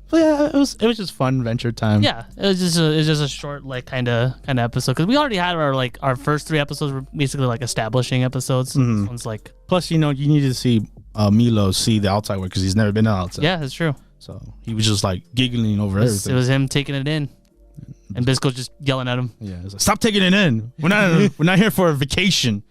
But yeah, it was just fun adventure time. Yeah, it was just a short like kind of episode because we already had our first 3 episodes were basically like establishing episodes. This one's like Plus, you know, you need to see Milo see the outside world because he's never been outside. yeah, that's true. So he was just like giggling over It everything. was him taking it in, and Bisco's just yelling at him. Yeah, it's like, stop taking it in. We're not here for a vacation.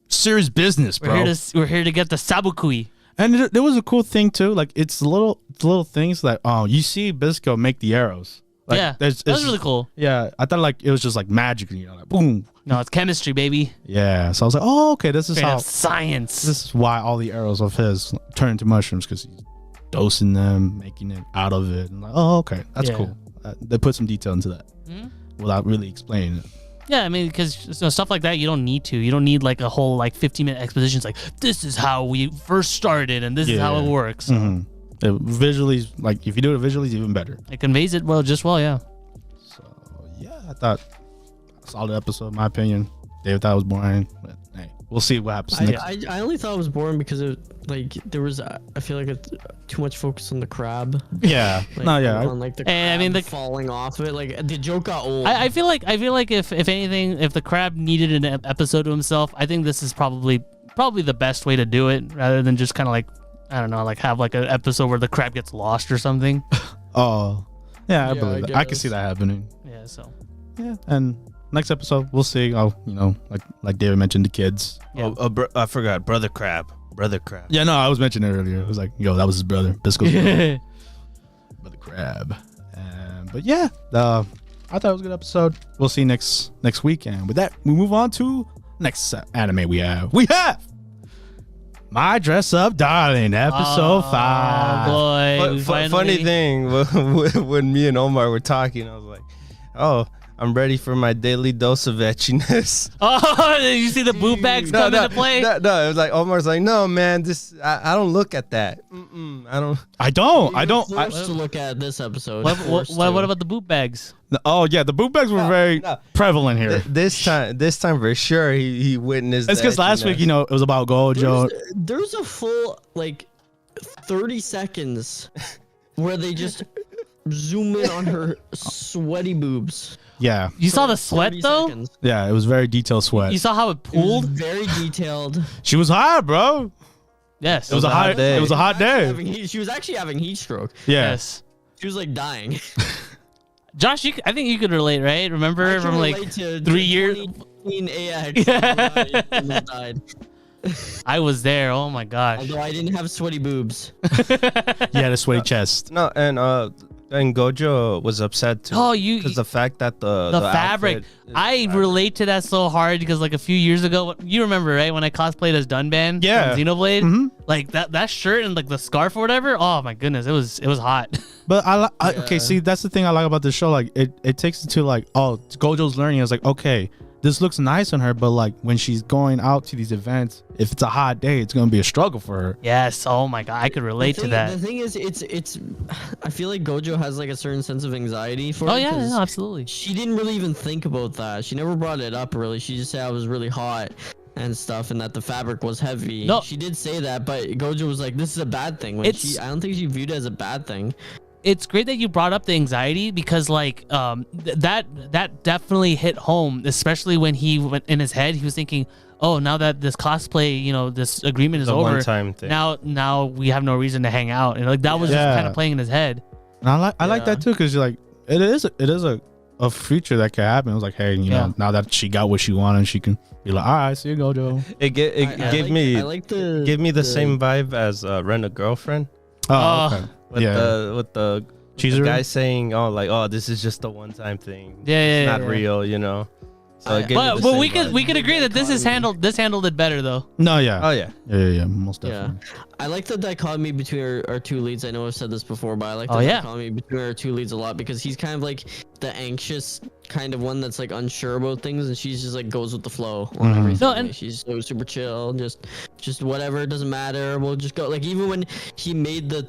Serious business, bro. We're here to get the sabukui. And there was a cool thing too. Like it's little things like you see Bisco make the arrows. Like, Yeah, that was really cool. Yeah, I thought like it was just like magic, you know, like boom. No, it's chemistry, baby. Yeah, so I was like, oh, okay, this is Straight how. up science. This is why all the arrows of his turn into mushrooms because he's dosing them, making it out of it. And like, oh, okay, that's Yeah. cool. They put some detail into that without really explaining it. Yeah, I mean, because stuff like that, you don't need to. You don't need like a whole like 15-minute exposition. It's like, this is how we first started and this is how it works. Mm-hmm. Visually, like if you do it visually, it's even better. It conveys it well, yeah. So yeah, I thought solid episode in my opinion. David thought it was boring, but hey, we'll see what happens next. I only thought it was boring because there was I feel like too much focus on the crab. Yeah. Like, no, yeah. on like the crab I mean, falling off of it. Like the joke got old. I feel like if anything, if the crab needed an episode to himself, I think this is probably the best way to do it, rather than just kind of like, I don't know, like have like an episode where the crab gets lost or something. Oh, yeah, I Yeah, believe I that. I can guess. see that happening. Yeah. So. Yeah, and next episode we'll see. Oh, like David mentioned, the kids. Yeah. I forgot. Brother Crab. Yeah, no, I was mentioning it earlier. It was like, that was his brother, Bisco's brother, brother Crab. But yeah, I thought it was a good episode. We'll see next week, and with that, we move on to next anime we have. We have My Dress Up Darling, episode 5. Boy, Funny thing, when me and Omar were talking, I was like, oh, I'm ready for my daily dose of etchiness. Oh, did you see the boob bags come into play? No, it was like Omar's like, no, man, I don't look at that. I don't. Forced to look at this episode. What about the boob bags? Oh yeah, the boot bags were very prevalent here. This time for sure, he witnessed. It's because last week, it was about Gojo. There's a full 30 seconds where they just zoom in on her sweaty boobs. Yeah. You saw the sweat though? Seconds. Yeah, it was very detailed sweat. You saw how it It was pooled? very detailed. She was hot, bro. Yes. It was a hot day. It was a hot day. She was actually having heat stroke. Yeah. Yes. She was dying. Josh, I think you could relate, right? Remember from like 3 years? 2015 AX. Yeah. Almost died. I was there. Oh my gosh. Although I didn't have sweaty boobs. He had a sweaty chest. No, and Gojo was upset too. Oh, because the fact that the fabric. outfit is I fabric. relate to that so hard because like a few years ago, you remember, right? When I cosplayed as Dunban Yeah. from Xenoblade? Mm-hmm. Like that shirt and like the scarf or whatever. Oh my goodness, it was hot. But okay, see, that's the thing I like about this show. Like it takes it to like, oh, Gojo's learning. It's like, okay, this looks nice on her, but like when she's going out to these events, if it's a hot day, it's gonna be a struggle for her. Yes. Oh my god, I could relate to that. The thing is, it's. I feel like Gojo has like a certain sense of anxiety for. Oh it yeah, 'cause no, absolutely. She didn't really even think about that. She never brought it up really. She just said I was really hot and stuff, and that the fabric was heavy. No. She did say that, but Gojo was like, "This is a bad thing." When I don't think she viewed it as a bad thing. It's great that you brought up the anxiety because like that definitely hit home, especially when he went in his head. He was thinking, oh, now that this cosplay, this agreement is a over, one-time thing. now we have no reason to hang out, and like that was just kind of playing in his head. And I like that too, because like it is a future that could happen. It was like, hey, now that she got what she wanted, she can be like, all right, see you, Gojo. It gave me the same vibe as Rent a Girlfriend. Oh, okay. With the Cheeser? guy saying, oh, this is just a one-time thing. Yeah, it's not real, So it gave me the but same we vibe. could agree that this handled it better though. No, yeah. Oh yeah. Yeah, most definitely. I like the dichotomy between our two leads. I know I've said this before, but I like the dichotomy between our two leads a lot because he's kind of like the anxious kind of one that's like unsure about things, and she's just like goes with the flow on everything. No, and she's so super chill, just whatever, it doesn't matter. We'll just go. Like even when he made the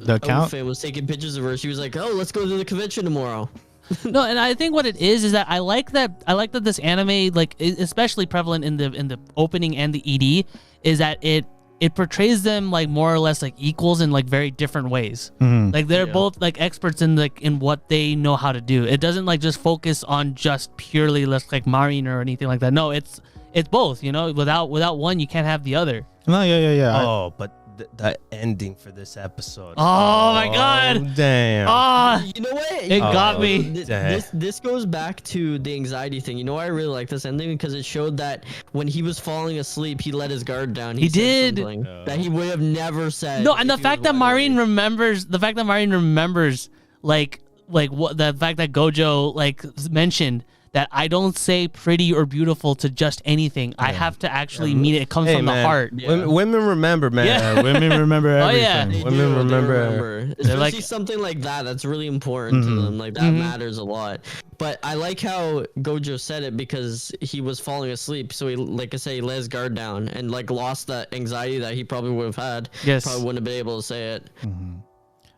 account outfit, was taking pictures of her, she was like, "Oh, let's go to the convention tomorrow." No, and I think what it is that I like that this anime, like especially prevalent in the opening and the ED, is that it portrays them like more or less like equals in like very different ways. Like they're both like experts in what they know how to do. It doesn't like just focus on just purely like Marin or anything like that. No, it's both. Without one, you can't have the other. No, yeah. Oh, but the ending for this episode. Oh my god! Damn. You know what? It got me. This goes back to the anxiety thing. You know why I really like this ending? Because it showed that when he was falling asleep, he let his guard down. He did something that he would have never said. No, and the fact that Marin remembers, like what the fact that Gojo like mentioned that I don't say pretty or beautiful to just anything. I have to actually mean it. It comes from the heart. Yeah. Women remember, man. Yeah, women remember everything. They women do, remember. Especially like something like that's really important to them. Like that matters a lot. But I like how Gojo said it because he was falling asleep. So he, like I say, he let his guard down and like lost that anxiety that he probably would have had. Yes. Probably wouldn't have been able to say it.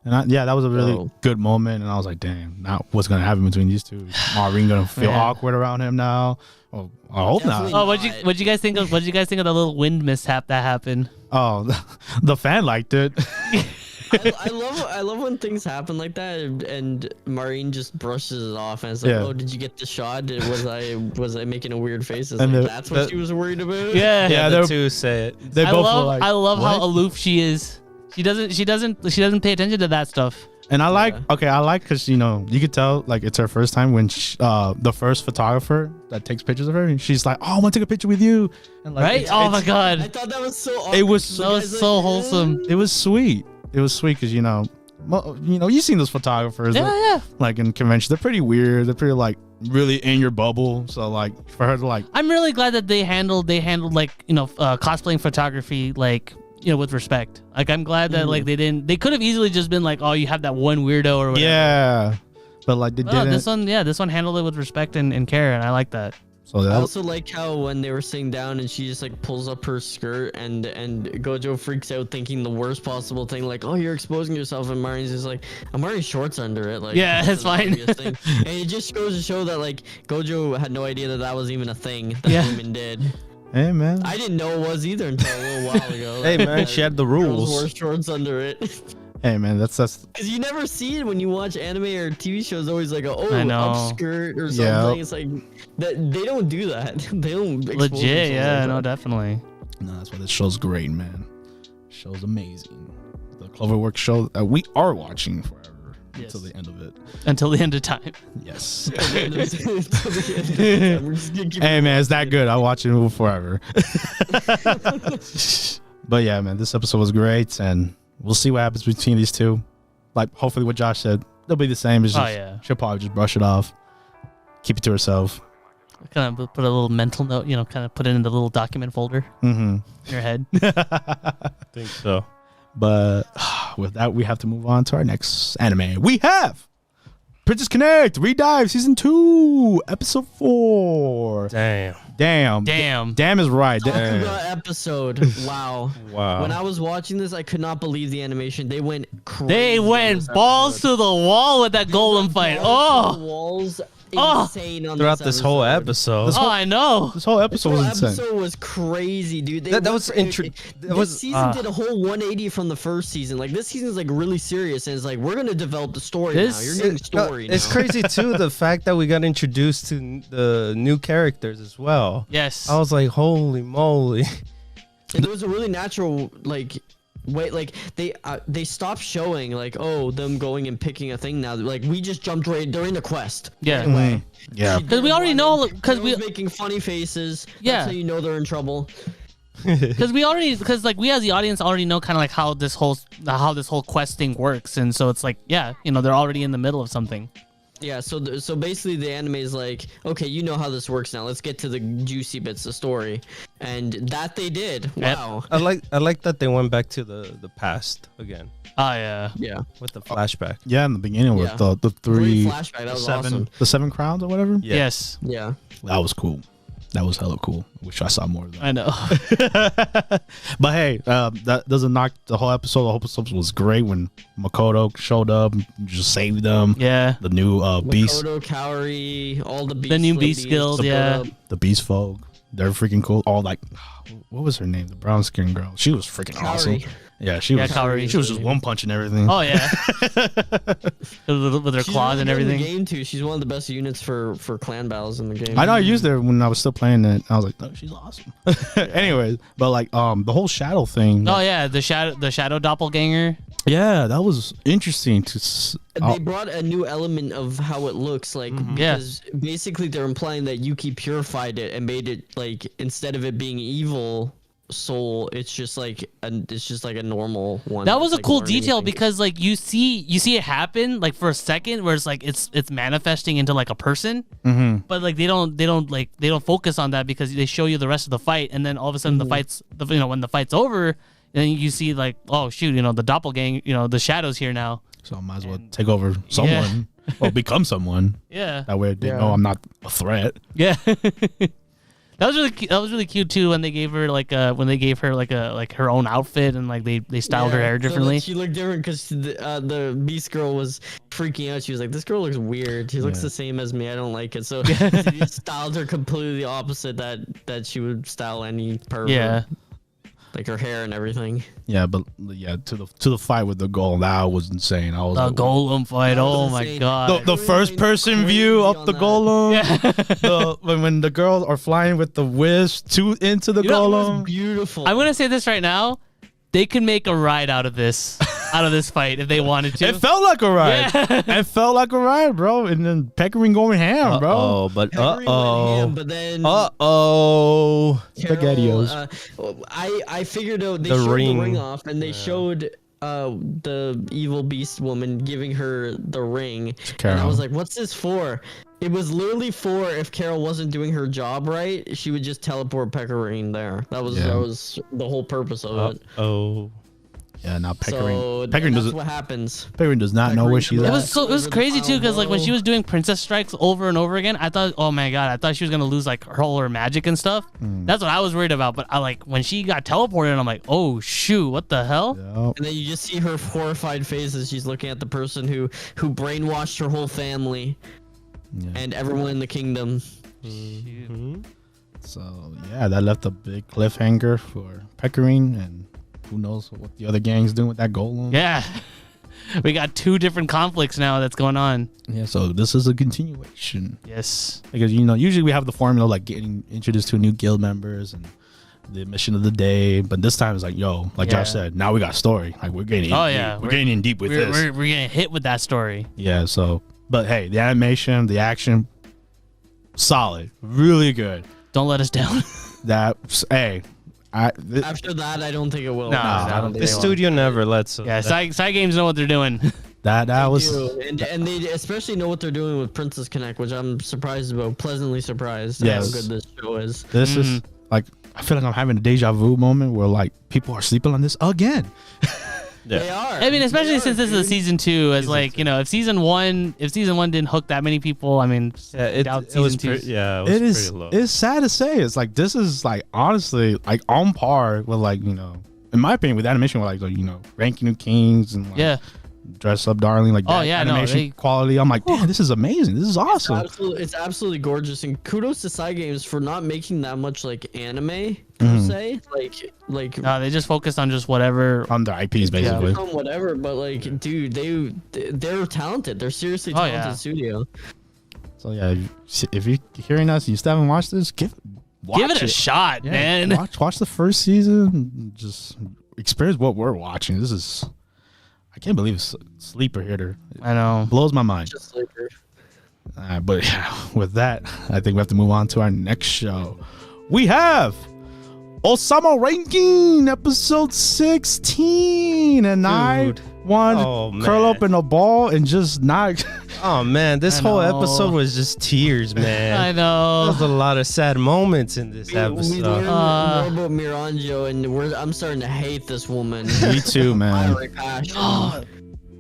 And that was a really good moment. And I was like, damn, now what's gonna happen between these two? Is Maureen gonna feel awkward around him now? Oh, I hope not. Oh, what'd you guys think of the little wind mishap that happened? Oh, the fan liked it. I love when things happen like that, and Maureen just brushes it off and it's like, oh, did you get the shot? Was I making a weird face? It's like, that's what she was worried about. Yeah, the two say it. They both were like, I love what? how aloof she is. She doesn't pay attention to that stuff. And I like because you could tell like it's her first time when the first photographer that takes pictures of her, and she's like, oh, I want to take a picture with you, and like, right? Oh my god, I thought that was so awkward. It was so wholesome. It was sweet. It was sweet because you've seen those photographers, like in convention, they're pretty weird. They're pretty like really in your bubble. So like for her to like, I'm really glad that they handled like cosplaying photography like with respect. Like I'm glad that like they could have easily just been like, oh, you have that one weirdo or whatever. Yeah, but like they didn't. This one handled it with respect and care, and I like that. So I also like how when they were sitting down and she just like pulls up her skirt and Gojo freaks out thinking the worst possible thing, like, oh, you're exposing yourself, and Mari's just like, I'm wearing shorts under it. Like, yeah, it's fine. And it just goes to show that like Gojo had no idea that was even a thing that women did. Hey man, I didn't know it was either until a little while ago. Hey man, she had the rules. Wore shorts under it. Hey man, that's because you never see it when you watch anime or TV shows. Always like upskirt or something. Yeah. It's like that they don't do that. They don't legit. Yeah, no, definitely. No, that's why this show's great, man. Show's amazing. The Cloverwork show that we are watching forever until the end of it. Until the end of time. Yes. Hey man, it's that good. I'll watch it forever. But yeah, man, this episode was great, and we'll see what happens between these two. Like, hopefully what Josh said, they'll be the same. It's just, she'll probably just brush it off. Keep it to herself. Kind of put a little mental note, kind of put it in the little document folder in your head. I think so. But with that, we have to move on to our next anime. We have Princess Connect, Redive, Season 2, Episode 4. Damn is right. Episode. Wow. When I was watching this, I could not believe the animation. They went crazy. They went balls to the wall with that golem fight. Oh. Walls. Insane on throughout this whole episode. I know. This whole episode was insane. This episode was crazy, dude. That was interesting. This season did a whole 180 from the first season. Like, this season is like really serious, and it's like, we're gonna develop the story now. You're getting story now. It's crazy too, the fact that we got introduced to the new characters as well. Yes. I was like, holy moly. And there was a really natural they stopped showing like them going and picking a thing now. Like, we just jumped right. They're in the quest. Yeah. Right away. Yeah. Because we already know. Because we're making funny faces. Yeah. That's how you know they're in trouble. Because we as the audience already know kind of like how this whole quest thing works, and so it's like they're already in the middle of something. Yeah, so basically the anime is like, okay, you know how this works now. Let's get to the juicy bits of story, and that they did. Wow. I like that they went back to the past again. Oh yeah. Yeah. With the flashback. Yeah, in the beginning with the three flashback. That was seven, awesome. the 7 crowns or whatever. Yeah. Yes. Yeah. That was cool. That was hella cool. Wish I saw more of that. I know. But hey, that doesn't knock the whole episode. The whole episode was great when Makoto showed up and just saved them. Yeah. The new beast. Makoto, Kaori, all the beast. The new beast skills. Yeah. The beast folk. They're freaking cool. All like, what was her name? The brown skin girl. She was freaking awesome. Yeah, she was. Kaori. She was just one punching everything. Oh yeah. With her claws and everything. In the game too. She's one of the best units for clan battles in the game. I know I used her when I was still playing it. I was like, oh, she's awesome. Anyways, but like the whole shadow thing. Oh yeah, the shadow doppelganger. Yeah, that was interesting to. They brought a new element of how it looks like, because basically they're implying that Yuki purified it and made it like, instead of it being evil soul, it's just like a normal one. That was a cool detail because like you see it happen like for a second where it's like it's manifesting into like a person, but like they don't focus on that because they show you the rest of the fight, and then all of a sudden when the fight's over, then you see like, oh shoot, the doppelganger, the shadow's here now. So I might as well take over someone or become someone. Yeah. That way they know I'm not a threat. Yeah. That was really cute too when they gave her like her own outfit and like they styled her hair differently. So she looked different because the Beast girl was freaking out. She was like, "This girl looks weird. She looks the same as me. I don't like it." So she styled her completely opposite that she would style any pervert. Yeah. Like her hair and everything. Yeah, but to the fight with the golem, that was insane. I was the like, golem fight. Oh my god. The first person view of the golem. Yeah. When the girls are flying with the wisp into the golem. Beautiful. I'm gonna say this right now. They could make a ride out of this fight if they wanted to. It felt like a ride. Yeah. It felt like a ride, bro. And then Peckering going ham, bro. Oh, but But then SpaghettiOs. I figured out they showed the ring off and they showed the evil beast woman giving her the ring. And I was like, what's this for? It was literally for if Carol wasn't doing her job right, she would just teleport Peckering there. That was the whole purpose of it. Oh. Yeah, now Peckering. So Peckering that's what happens. Peckering does not know where she's at. It was crazy too because like when she was doing princess strikes over and over again, I thought, oh my god, I thought she was gonna lose like her magic and stuff. That's what I was worried about. But I like when she got teleported, I'm like, oh shoot, what the hell? Yep. And then you just see her horrified face as she's looking at the person who brainwashed her whole family and everyone in the kingdom. So yeah, that left a big cliffhanger for Peckering, and who knows what the other gang's doing with that golem. Yeah. We got two different conflicts now that's going on. Yeah, so this is a continuation. Yes. Because, usually we have the formula like getting introduced to new guild members and the mission of the day. But this time it's like, like Josh said, now we got story. Like we're getting we're getting in deep with this. We're getting hit with that story. Yeah, so, but hey, the animation, the action, solid. Really good. Don't let us down. After that, I don't think it will. No, I don't think the studio never lets us. Yeah, Side Games know what they're doing. That was, and they especially know what they're doing with Princess Connect, which I'm surprised about, pleasantly surprised at how good this show is. This is like, I feel like I'm having a deja vu moment where like people are sleeping on this again. They are. I mean, especially since this is season 2, as like if season one didn't hook that many people, I mean, it was pretty low. It's sad to say. It's like this is like honestly like on par with like in my opinion with animation with like Ranking of Kings and like, Dress Up Darling, like animation quality. I'm like, damn, this is amazing. This is awesome. It's absolutely gorgeous, and kudos to Side Games for not making that much like anime per se. Like no, they just focused on just whatever on their IPs basically. On whatever, but like, dude, they're talented. They're seriously talented studio. So yeah, if you're hearing us, and you still haven't watched this, give it a shot, man. Watch the first season. Just experience what we're watching. This is. I can't believe it's Sleeper hitter. I know. Blows my mind. Just Sleeper. But with that, I think we have to move on to our next show. We have Ousama Ranking, episode 16. And I want to curl up in a ball and just not... Oh, man. This whole episode was just tears, man. I know. There's a lot of sad moments in this episode. We learned more about Miranjo, and I'm starting to hate this woman. Me too, man.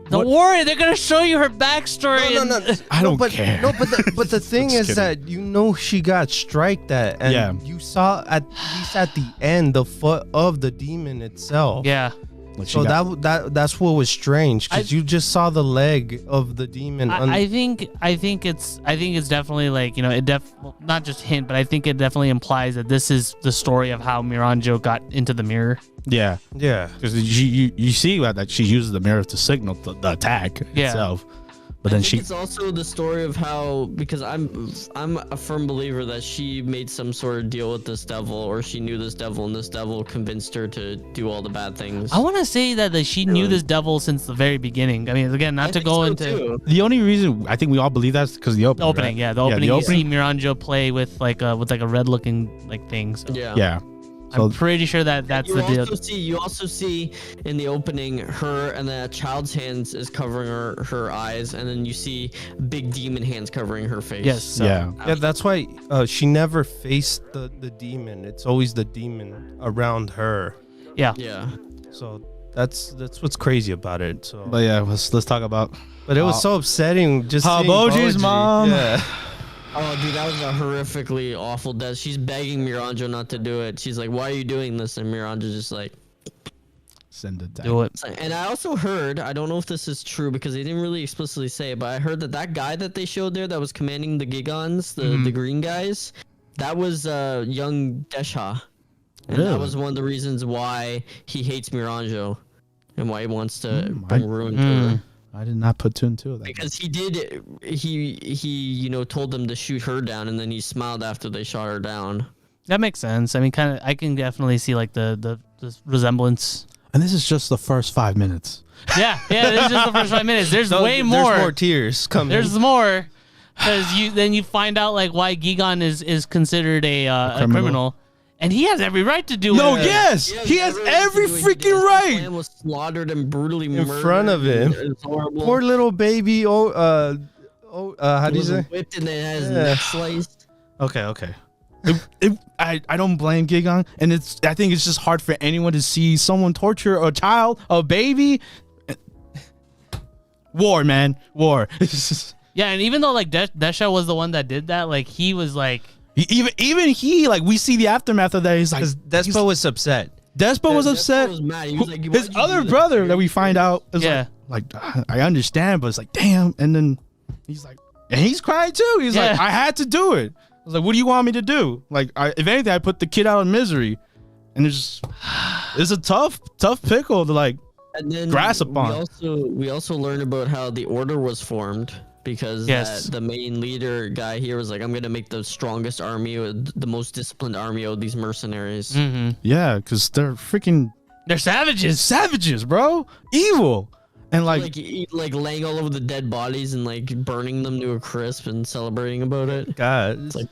Don't worry, they're gonna show you her backstory. No. I don't care. No, but the thing is that she got striked at, and you saw at least at the end the foot of the demon itself. Yeah. So that's what was strange, because you just saw the leg of the demon. I think it's definitely like not just hint, but I think it definitely implies that this is the story of how Miranjo got into the mirror. Yeah. Because you see that she uses the mirror to signal the attack itself. But then it's also the story of how, because I'm a firm believer that she made some sort of deal with this devil, or she knew this devil, and this devil convinced her to do all the bad things. I want to say that she knew this devil since the very beginning. I mean, again, not to go into the only reason I think we all believe that's because the opening. Right? Yeah, the opening. You see Miranjo play with like a red looking like thing. So. Yeah. I'm pretty sure that's the deal. You also see in the opening her and the child's hands is covering her eyes, and then you see big demon hands covering her face. Yes. So, yeah. That's why she never faced the demon. It's always the demon around her. Yeah. Yeah. So that's what's crazy about it. So. But yeah, let's talk about. But it was so upsetting just how seeing Oji's mom. Yeah. Oh, dude, that was a horrifically awful death. She's begging Miranjo not to do it. She's like, "Why are you doing this?" And Miranjo's just like, Send it down. Do it. And I also heard, I don't know if this is true because they didn't really explicitly say it, but I heard that guy that they showed there that was commanding the Gigons, the green guys, that was young Desha. And that was one of the reasons why he hates Miranjo and why he wants to bring ruin to her. I did not put 2 and 2 of that. Because he told them to shoot her down, and then he smiled after they shot her down. That makes sense. I mean, I can definitely see like the resemblance. And this is just the first 5 minutes. Yeah, this is just the first 5 minutes. There's way more. There's more tears coming. There's more, because then you find out like why Gigon is considered a criminal, and he has every right to do it. No, yes, he has every freaking right. Man was slaughtered and brutally in murdered front of him. It's horrible. Poor little baby. How do you say? Whipped and then had his neck sliced. Okay. I don't blame Gigon, and I think it's just hard for anyone to see someone torture a child, a baby. War, man, war. Yeah, and even though like Desha was the one that did that, like he was like even he, like, we see the aftermath of that. He's like, Despo was upset. Despo was upset. Was mad. He was like, his other brother that we find out is like I understand, but it's like, damn. And then he's like, and he's crying too. He's like, I had to do it. I was like, what do you want me to do? Like, if anything, I put the kid out of misery. And it's a tough pickle to like grasp upon. We also learned about how the order was formed because the main leader guy here was like, I'm gonna make the strongest army, the most disciplined army of these mercenaries. Mm-hmm. Yeah, because they're savages, bro, evil. And like laying all over the dead bodies and like burning them to a crisp and celebrating about it. God, it's like,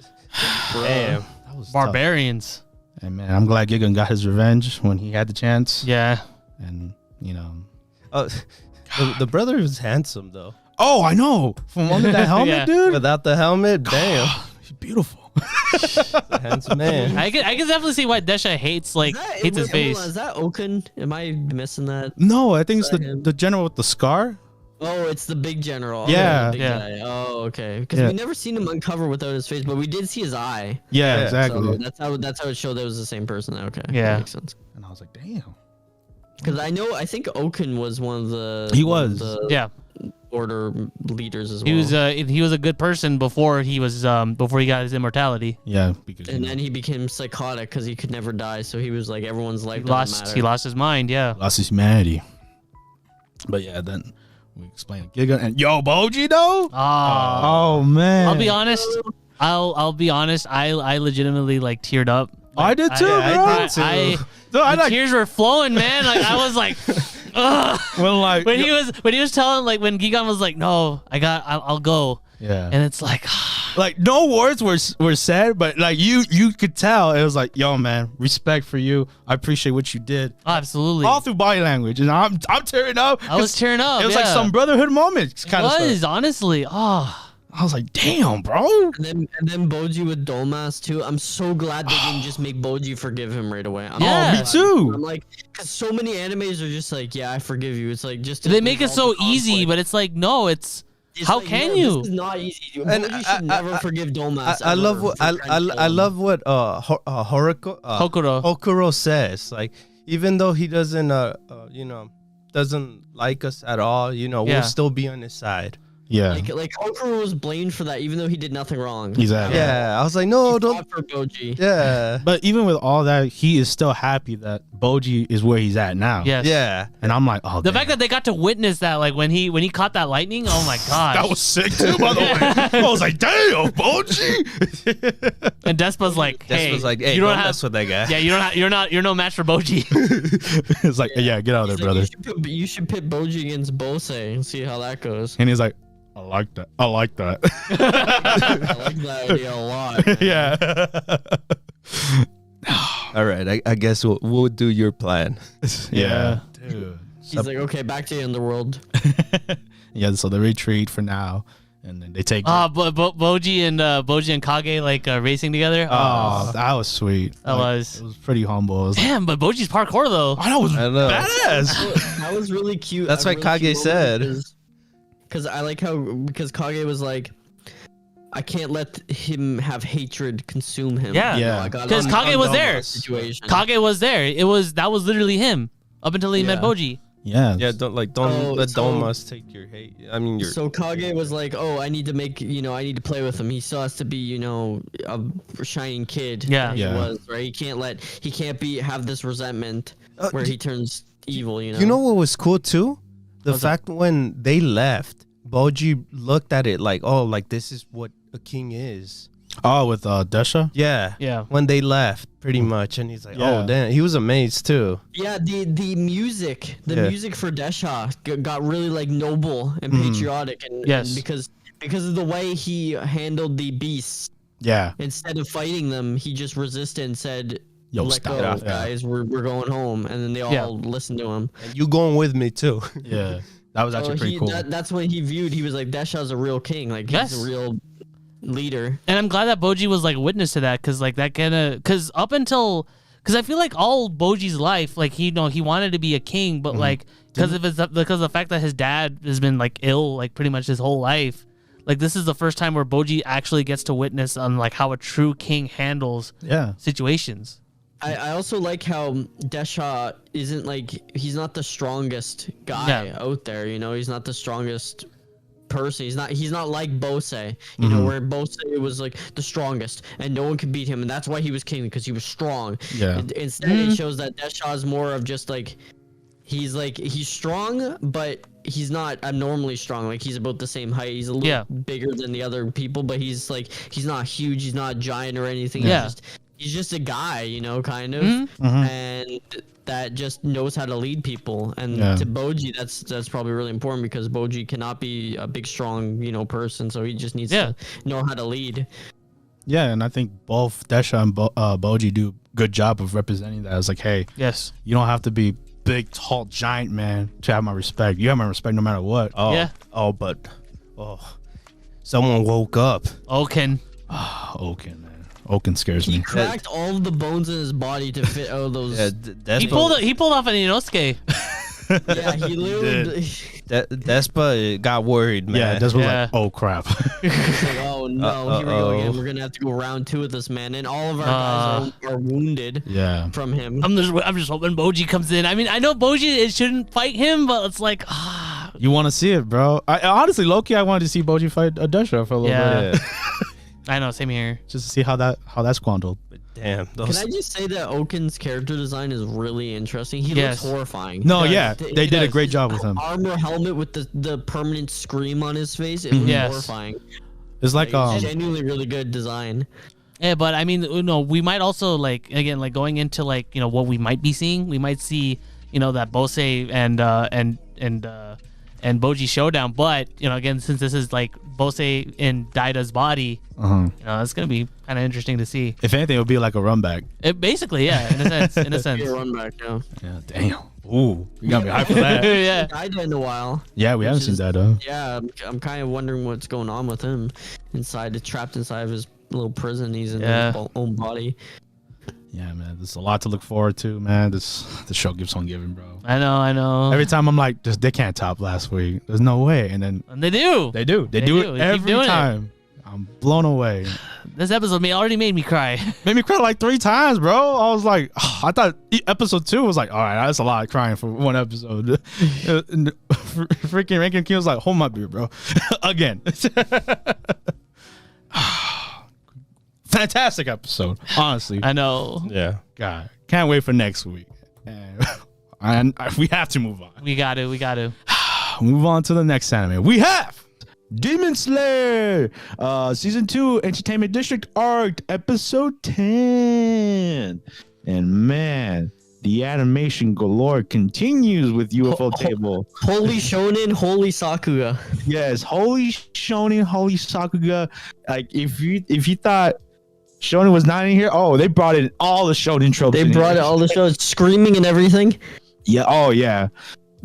damn, that was barbarians. Tough. And man, I'm glad Gigan got his revenge when he had the chance. Yeah, and the brother was handsome though. Oh, I know. From under that helmet, dude. Without the helmet, damn, he's beautiful. Handsome man. I can definitely see why Desha hates his face. Is that Oken? Am I missing that? No, I think it's the general with the scar. Oh, it's the big general. Yeah, guy. Oh, okay. Because we never seen him uncover without his face, but we did see his eye. Yeah, exactly. So that's how it showed that it was the same person. Okay. Yeah, that makes sense. And I was like, damn. Because I think Oken was one of the. He was. Order leaders as well. He was a good person before he got his immortality. Yeah, and then he became psychotic because he could never die. So he was like, everyone's life doesn't matter. He lost his mind. Yeah, lost his humanity. But yeah, then we explained Giga and Boji though. Oh man, I'll be honest. I'll be honest. I legitimately like teared up. Like, I did too, bro. The tears were flowing, man. Like I was like. When he was telling, like, when Gigan was like, no, I'll go. Yeah. And it's like no words were said, but like you could tell it was like, yo, man, respect for you. I appreciate what you did. Oh, absolutely. All through body language, and I'm tearing up. I was tearing up. It was like some brotherhood moment. Kind of stuff. Honestly. Oh. I was like, damn, bro. And then Boji with Dolmas too. I'm so glad they didn't just make Boji forgive him right away. Me too. I'm like, because so many animes are just like, yeah, I forgive you. It's like just they make it so easy, but it's like, no, it's how like, can you? This is not easy. Boji should never forgive Dolmas. I love what Hokuro says. Like, even though he doesn't like us at all, we'll still be on his side. Yeah, like Kokka was blamed for that, even though he did nothing wrong. Exactly. Yeah, I was like, no, don't. For Boji. Yeah, but even with all that, he is still happy that Boji is where he's at now. Yes. Yeah, and I'm like, oh, the fact that they got to witness that, like when he caught that lightning, oh my god, that was sick too. By the way, I was like, damn, Boji. And Despa's like, hey, you don't mess with that guy. Yeah, you're no match for Boji. It's like, yeah, get out of there, brother. You should pit Boji against Bose and see how that goes. And he's like, I like that. I like that idea a lot. Man. Yeah. All right. I guess we'll do your plan. Yeah. Dude. He's like, okay, back to the underworld. Yeah. So they retreat for now, and then they take. Boji and Kage like racing together. Oh, that was sweet. It was pretty humble. Damn, but Boji's parkour though. I know. Badass. That was really cute. That's what Kage said. Because I like how, because Kage was like, I can't let him have hatred consume him. Yeah. Yeah. I gotta Because Kage was there. situation. Kage was there. That was literally him up until he met Boji. Yeah. Yeah, don't let Domas take your hate. I mean, your. So Kage was like, "Oh, I need to make, I need to play with him. He still has to be, a shining kid." Yeah. that he Yeah. was, right. He can't have this resentment where he turns evil. You know what was cool too? The fact when they left, Boji looked at it like, oh, like this is what a king is. Oh, with Desha? Yeah. Yeah. When they left, pretty much, and he's like, Yeah. oh damn, he was amazed too. Yeah, the music for Desha got really like noble and patriotic, and because of the way he handled the beasts. Yeah. Instead of fighting them, he just resisted and said, Yo, "Let stop go, it. Yeah. guys. We're going home." And then they all listened to him. And you going with me too? Yeah. That was actually pretty cool. That's when he was like, Desha's a real king. Like, he's a real leader. And I'm glad that Boji was like witness to that, because like that kind of, because I feel like all Boji's life, like he wanted to be a king, but like because of the fact that his dad has been like ill like pretty much his whole life, like this is the first time where Boji actually gets to witness on like how a true king handles situations. I also like how Desha isn't like, he's not the strongest guy out there, he's not the strongest person. He's not like Bose, where Bose was like the strongest and no one could beat him, and that's why he was king, because he was strong. Yeah. Instead it shows that Desha is more of just like he's strong, but he's not abnormally strong. Like, he's about the same height. He's a little bigger than the other people, but he's not huge, he's not giant or anything. He's just a guy, kind of, and that just knows how to lead people. And to Boji, that's probably really important, because Boji cannot be a big, strong, person. So he just needs to know how to lead. Yeah, and I think both Desha and Boji do a good job of representing that. It's like, hey, you don't have to be big, tall, giant man to have my respect. You have my respect no matter what. But someone woke up. Oken. Oken, man. Oken scares me. He cracked all of the bones in his body to fit all those. He pulled off an Inosuke. Yeah, he literally. Despa got worried, man. Yeah, Despa was like, oh crap. He's like, oh no, here we go again. We're gonna have to go round 2 with this man, and all of our guys are wounded. From him. I'm just hoping Boji comes in. I mean, I know Boji shouldn't fight him, but it's like, you want to see it, bro. I honestly, low-key, I wanted to see Boji fight Desha for a little bit. I know, same here. Just to see how that squangled. Damn. Can I just say that Oken's character design is really interesting? He looks horrifying. No, they did a great job with him. Armor helmet with the permanent scream on his face. It looks horrifying. It's like genuinely really good design. Yeah, but I mean, we might also going into what we might be seeing. We might see that Bose and Boji showdown, but again, since this is like Bose in Daida's body, it's gonna be kind of interesting to see. If anything, it would be like a run back. It basically, in a sense, Be a run back, yeah. Damn. Ooh, you got me hyped for that. Yeah. Daida in a while. Yeah, we haven't seen Daida. Yeah, I'm kind of wondering what's going on with him trapped inside of his little prison. He's in his own body. Yeah, man, there's a lot to look forward to, man. The show keeps on giving, bro. I know. Every time I'm like, they can't top last week. There's no way, and then they do. They do it every time. I'm blown away. This episode already made me cry. Made me cry like 3 times, bro. I was like, I thought episode 2 was like, all right, that's a lot of crying for one episode. Freaking Rankin King was like, hold my beer, bro. Again. Fantastic episode, honestly. I know. Yeah. God, can't wait for next week. And we have to move on. We got to. Move on to the next anime. We have Demon Slayer, season 2, Entertainment District Arc, episode 10. And man, the animation galore continues with UFO Table. Holy Shonen, holy Sakuga. Yes, holy Shonen, holy Sakuga. Like if you thought Shonen was not in here, they brought in all the Shonen tropes. They brought in all the shows, screaming and everything. Yeah, yeah.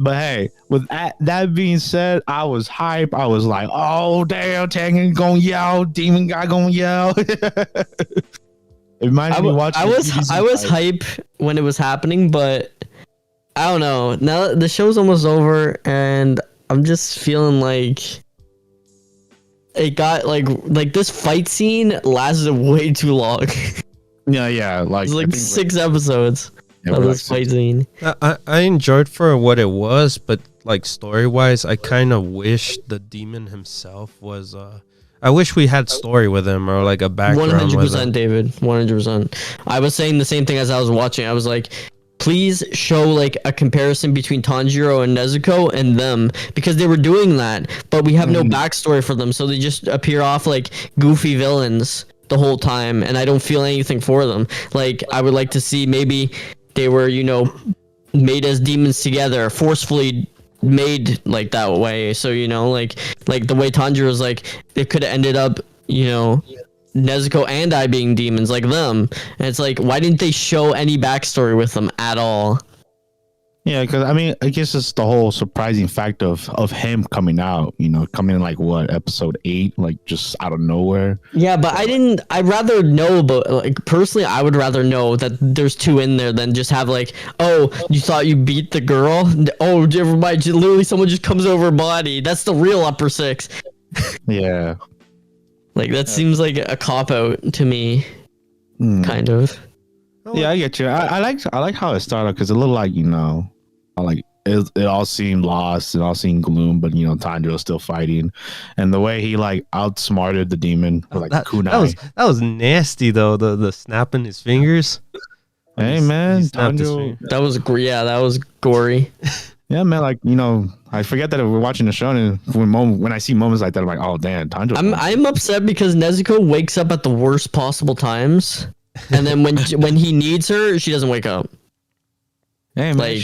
But hey, with that being said, I was hype. I was like, oh damn, Tengen gonna yell, Demon Guy gonna yell. It reminded me watching. I was hype when it was happening, but I don't know. Now that the show's almost over, and I'm just feeling like it got like this fight scene lasted way too long. Yeah. Like It's like 6 episodes Yeah, of we're this like fight scene. I enjoyed for what it was, but like story wise, I kind of wish the demon himself was. I wish we had story with him or like a background. 100%, David. 100%. I was saying the same thing as I was watching. I was like, please show like a comparison between Tanjiro and Nezuko and them, because they were doing that, but we have no backstory for them, so they just appear off like goofy villains the whole time, and I don't feel anything for them. Like, I would like to see maybe they were, made as demons together, forcefully made like that way. So, like the way Tanjiro's like, it could have ended up, Nezuko and I being demons like them. And it's like, why didn't they show any backstory with them at all? Yeah, because I mean, I guess it's the whole surprising fact of him coming out, coming in like what, episode 8, like just out of nowhere. Yeah, but I'd rather know, but like personally, I would rather know that there's 2 in there than just have like, oh, you thought you beat the girl? Oh, everybody, literally someone just comes over her body. That's the real upper 6. Yeah. Like, that seems like a cop-out to me, kind of. Yeah, I get you. I like how it started, because it looked like, like it all seemed lost, it all seemed gloom, but Tanjiro's still fighting, and the way he like outsmarted the demon, like kunai. That was nasty though. The snapping his fingers. Hey man, Tanjiro. That was gory. Yeah, man. Like I forget that we're watching the show, and when I see moments like that, I'm like, oh damn, Tanjiro. I'm upset because Nezuko wakes up at the worst possible times, and then when he needs her, she doesn't wake up. Hey man, Like-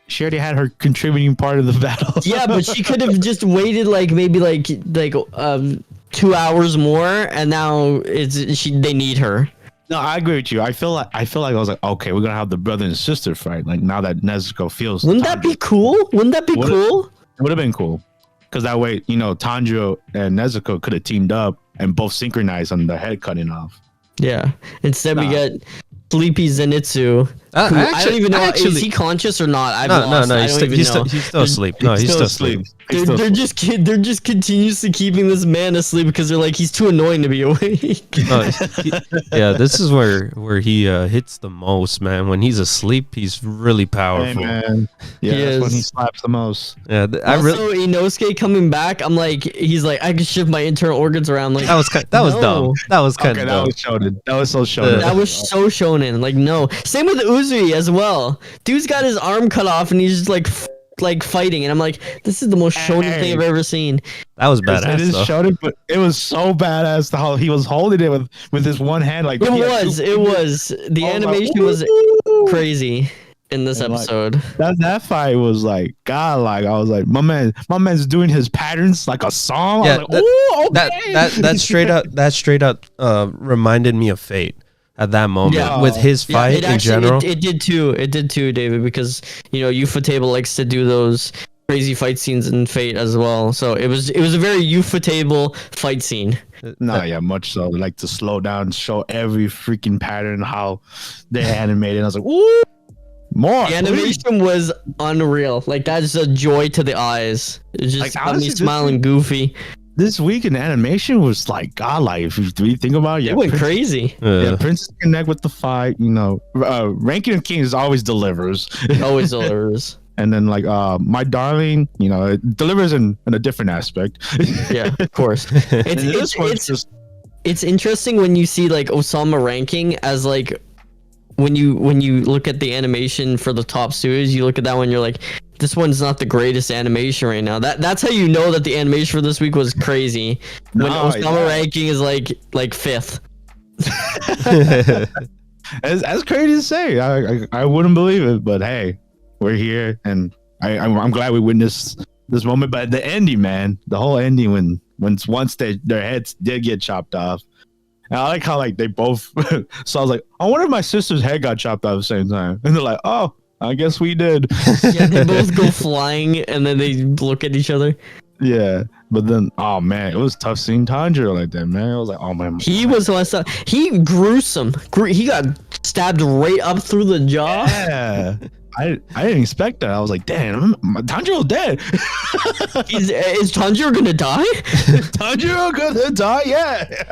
she already had her contributing part of the battle. Yeah, but she could have just waited like maybe like 2 hours more, and now they need her. No, I agree with you. I feel like I was like, okay, we're gonna have the brother and sister fight. Like now that Nezuko feels. Wouldn't that be cool? Wouldn't that be cool? It would have been cool, because that way, Tanjiro and Nezuko could have teamed up and both synchronized on the head cutting off. Yeah. Instead, we get Sleepy Zenitsu. I don't even know. Is he conscious or not? No. He's still asleep. No, he's still asleep. They're just continuously keeping this man asleep because they're like, he's too annoying to be awake. Yeah, this is where he hits the most, man. When he's asleep, he's really powerful. Hey, man. Yeah, that's when he slaps the most. Yeah, also, Inosuke coming back, I'm like, he's like, I can shift my internal organs around. Like, that was dumb. That was kind of dumb. That was shonen. That was so shonen. That was so shonen. Like, no. Same with Uzui as well. Dude's got his arm cut off and he's just like fighting, and I'm like, this is the most shonen thing I've ever seen. That was badass. It is shonen, but it was so badass how he was holding it with his one hand. Like it was. The animation was crazy in this episode. That fight was like godlike. I was like, my man's doing his patterns like a song. Yeah, I was like, okay. that straight up reminded me of Fate. At that moment, with his fight in general, it did too. It did too, David, because Ufotable likes to do those crazy fight scenes in Fate as well. So it was a very Ufotable fight scene. Yeah, much so. They like to slow down, show every freaking pattern, how they animated. I was like, ooh, more. The animation was unreal. Like, that is a joy to the eyes. It just got me smiling goofy. This week in animation was like godlike. If you think about it, it went crazy. Yeah, Princess Connect with the fight. Ranking of Kings always delivers. Always delivers. And then like My Darling, it delivers in a different aspect. Yeah, of course. It's interesting when you see like Ousama ranking as like when you look at the animation for the top studios, you look at that one, you're like, this one's not the greatest animation right now. That's how you know that the animation for this week was crazy. When Ousama ranking is like 5th. That's crazy to say. I wouldn't believe it, but hey, we're here, and I'm glad we witnessed this moment. But the ending, man, the whole ending when once their heads did get chopped off. And I like how like they both. So I was like, I wonder if my sister's head got chopped off at the same time, and they're like, oh, I guess we did. Yeah, they both go flying, and then they look at each other. Yeah, but then, oh man, it was tough seeing Tanjiro like that, man. I was like, oh man. He was gruesome. He got stabbed right up through the jaw. Yeah. I didn't expect that. I was like, damn, Tanjiro dead. Is Tanjiro gonna die? Tanjiro gonna die? Yeah.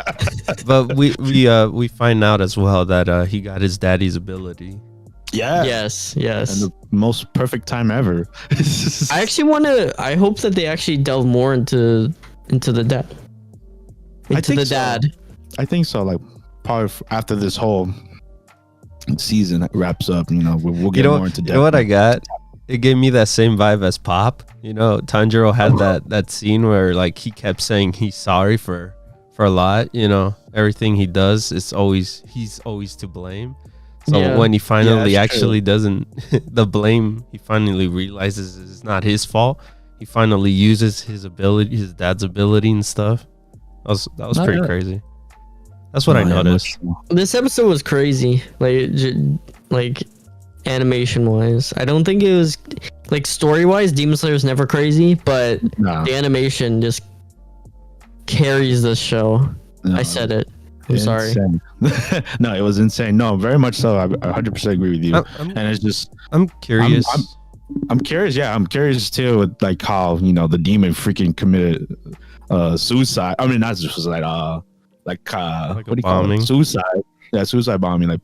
But we find out as well that he got his daddy's ability. Yeah. Yes. And the most perfect time ever. I hope that they actually delve more into the dad. Into the dad. I think so. Like probably after this whole season wraps up, we'll get more into depth. You know what I got? It gave me that same vibe as Pop. Tanjiro had that scene where like he kept saying he's sorry for a lot. Everything he does, he's always to blame. So when he finally actually doesn't the blame, he finally realizes it's not his fault. He finally uses his ability, his dad's ability and stuff. That was pretty crazy. That's what I noticed. This episode was crazy, like animation wise. I don't think it was like story wise. Demon Slayer is never crazy, but the animation just carries this show. No, I said it. I'm sorry. No, it was insane. No, very much so. I 100% agree with you. And it's just I'm curious. I'm curious. Yeah, I'm curious too. With like how the demon freaking committed suicide. I mean, not suicide. Like what do you call it? Suicide. Yeah, suicide bombing. Like,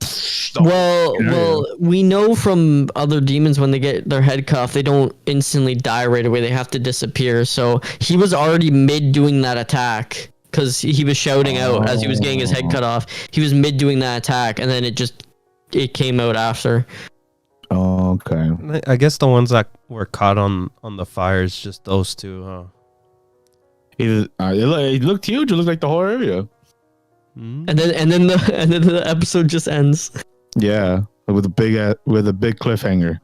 well, we know from other demons when they get their head cut off, they don't instantly die right away. They have to disappear. So he was already mid doing that attack because he was shouting out as he was getting his head cut off. He was mid doing that attack, and then it came out after. Oh, okay. I guess the ones that were caught on the fire is just those two, huh? It looked huge. It looked like the whole area. And then the episode just ends. Yeah, with a big cliffhanger.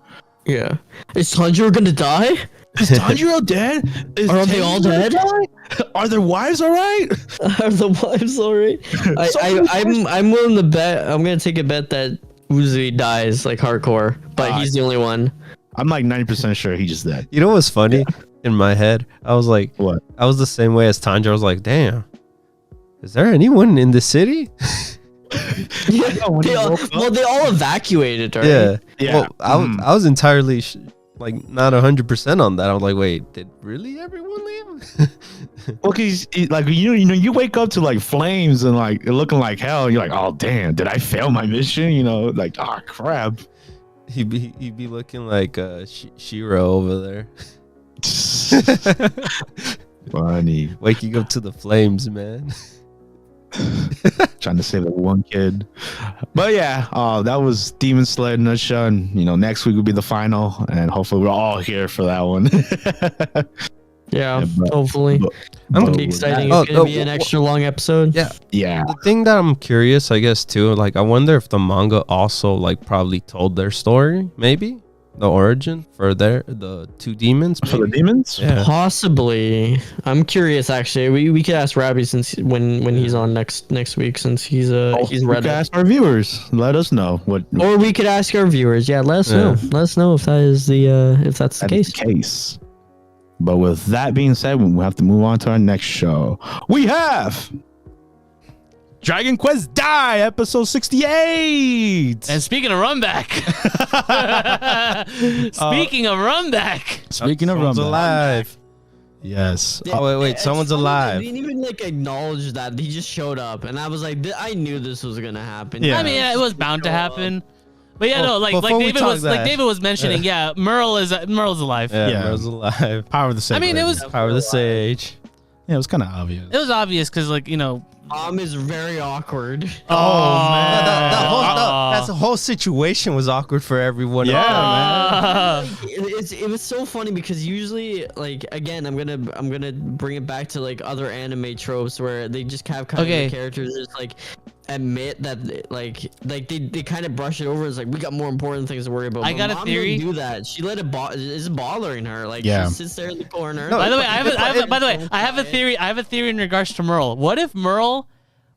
Yeah. Is Tanjiro gonna die? Is Tanjiro dead? Are they all dead? Are their wives all right? Are the wives all right? I'm willing to bet. I'm gonna take a bet that Ouji dies like hardcore, but he's the only one. I'm like 90% sure he just dead. You know what's funny? In my head, I was like, what? I was the same way as Tanjiro. I was like, damn. Is there anyone in the city? Yeah, they all evacuated, right? Yeah. Well, I was entirely not 100% on that. I was like, wait, did really everyone leave? Well, cause like you wake up to like flames and like it looking like hell. You're like, oh damn, did I fail my mission? Like, oh crap. He'd be looking like Shiro over there. Funny. Waking up to the flames, man. Trying to save that one kid. But yeah, that was Demon Slayer in a nutshell. And next week will be the final, and hopefully we're all here for that one. Hopefully. It'll be exciting. It's gonna be an extra long episode. Yeah. The thing that I'm curious, I guess, too, like I wonder if the manga also probably told their story, maybe the origin for the two demons. Maybe? For the demons? Yeah. Possibly. I'm curious. Actually, we could ask Rabbi since when he's on next week, since he's read. We could ask our viewers. Let us know what. Or we could ask our viewers. Yeah, let us know. Let us know if that is if that's the case. But with that being said, we have to move on to our next show. We have Dragon Quest Die, episode 68. And speaking of run back, speaking of run back, someone's alive. Yes. Wait, someone's alive. They didn't even acknowledge that. He just showed up, and I was like, I knew this was gonna happen. Yeah. I mean, it was bound to happen. But yeah, like David was mentioning, Merle is alive. Yeah, Merle's alive. Power of the Sage. I mean, it was Power of the Sage. Yeah, it was kind of obvious. It was obvious because is very awkward. Oh man, that whole situation was awkward for everyone. Yeah, man. It was so funny because usually, again, I'm gonna bring it back to other anime tropes where they just have kind of the characters just admit that they kind of brush it over as we got more important things to worry about. I got a theory. Do that. She let it is bothering her. She sits there in the corner. No, by the way, I have a theory. I have a theory in regards to Merle. What if Merle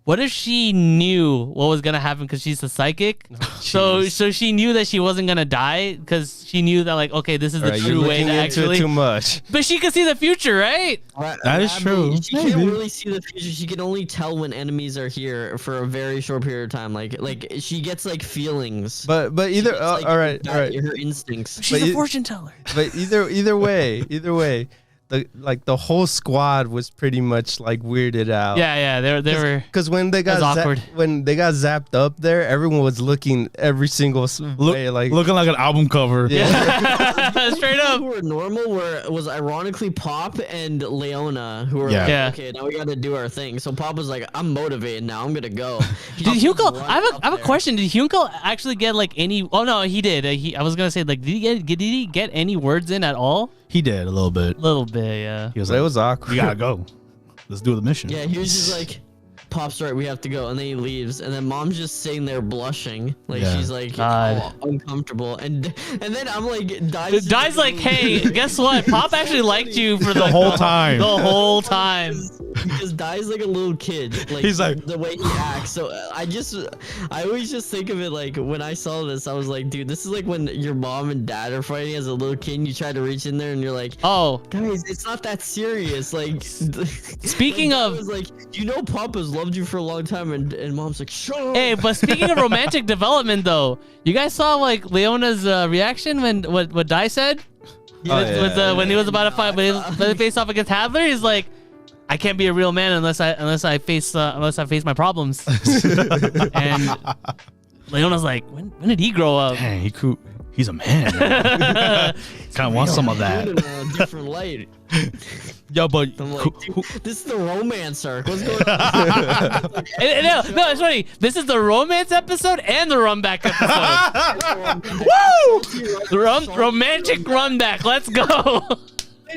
what if she knew what was gonna happen because she's a psychic? So she knew that she wasn't gonna die because she knew that like, okay, this is the true way to actually. Too much. But she could see the future, right? That is true. She can't really see the future. She can only tell when enemies are here for a very short period of time. Like she gets like feelings. But either Gets, like, all right. her instincts. She's a fortune teller. But either way, the whole squad was pretty much like weirded out. Yeah, they were. Because when they got zapped up there, everyone was looking every single way, like looking like an album cover. Yeah. Straight up. Who were normal was ironically Pop and Leona, who were Yeah. like, okay, now we got to do our thing. So Pop was like, I'm motivated now. I'm gonna go. Did Hyunko? I have a question. Did Hyunko actually get like any? Oh no, he did. I was gonna say like, did he get any words in at all? He did a little bit. Yeah. He was it like, was awkward. "We gotta go. Let's do the mission." Yeah, he was just like, Pop's right, we have to go, and then he leaves, and then Mom's just sitting there blushing, like she's like all uncomfortable, and then I'm like, Dai's like, hey, guess what? Pop actually liked you for the whole time. The whole time. Because Dai's like a little kid, like he's like the way he acts. So I always just think of it like when I saw this, I was like, dude, this is like when your mom and dad are fighting as a little kid. And you try to reach in there, and you're like, oh, guys, it's not that serious. Like, speaking like, of, was like, you know, Papa's loved you for a long time, and Mom's like, shut up. Hey, but speaking of romantic development, though, you guys saw like Leona's reaction when what Dai said when he was about to fight, when he faced off against Hadler. He's like, I can't be a real man unless I face my problems. And Leona's like, when did he grow up? Dang, he's a man. Kind of wants some of that. In a different light. Yo, but I'm like, dude, this is the romance arc. What's going on? No, it's funny. This is the romance episode and the run back episode. Woo! Romantic run back. Let's go.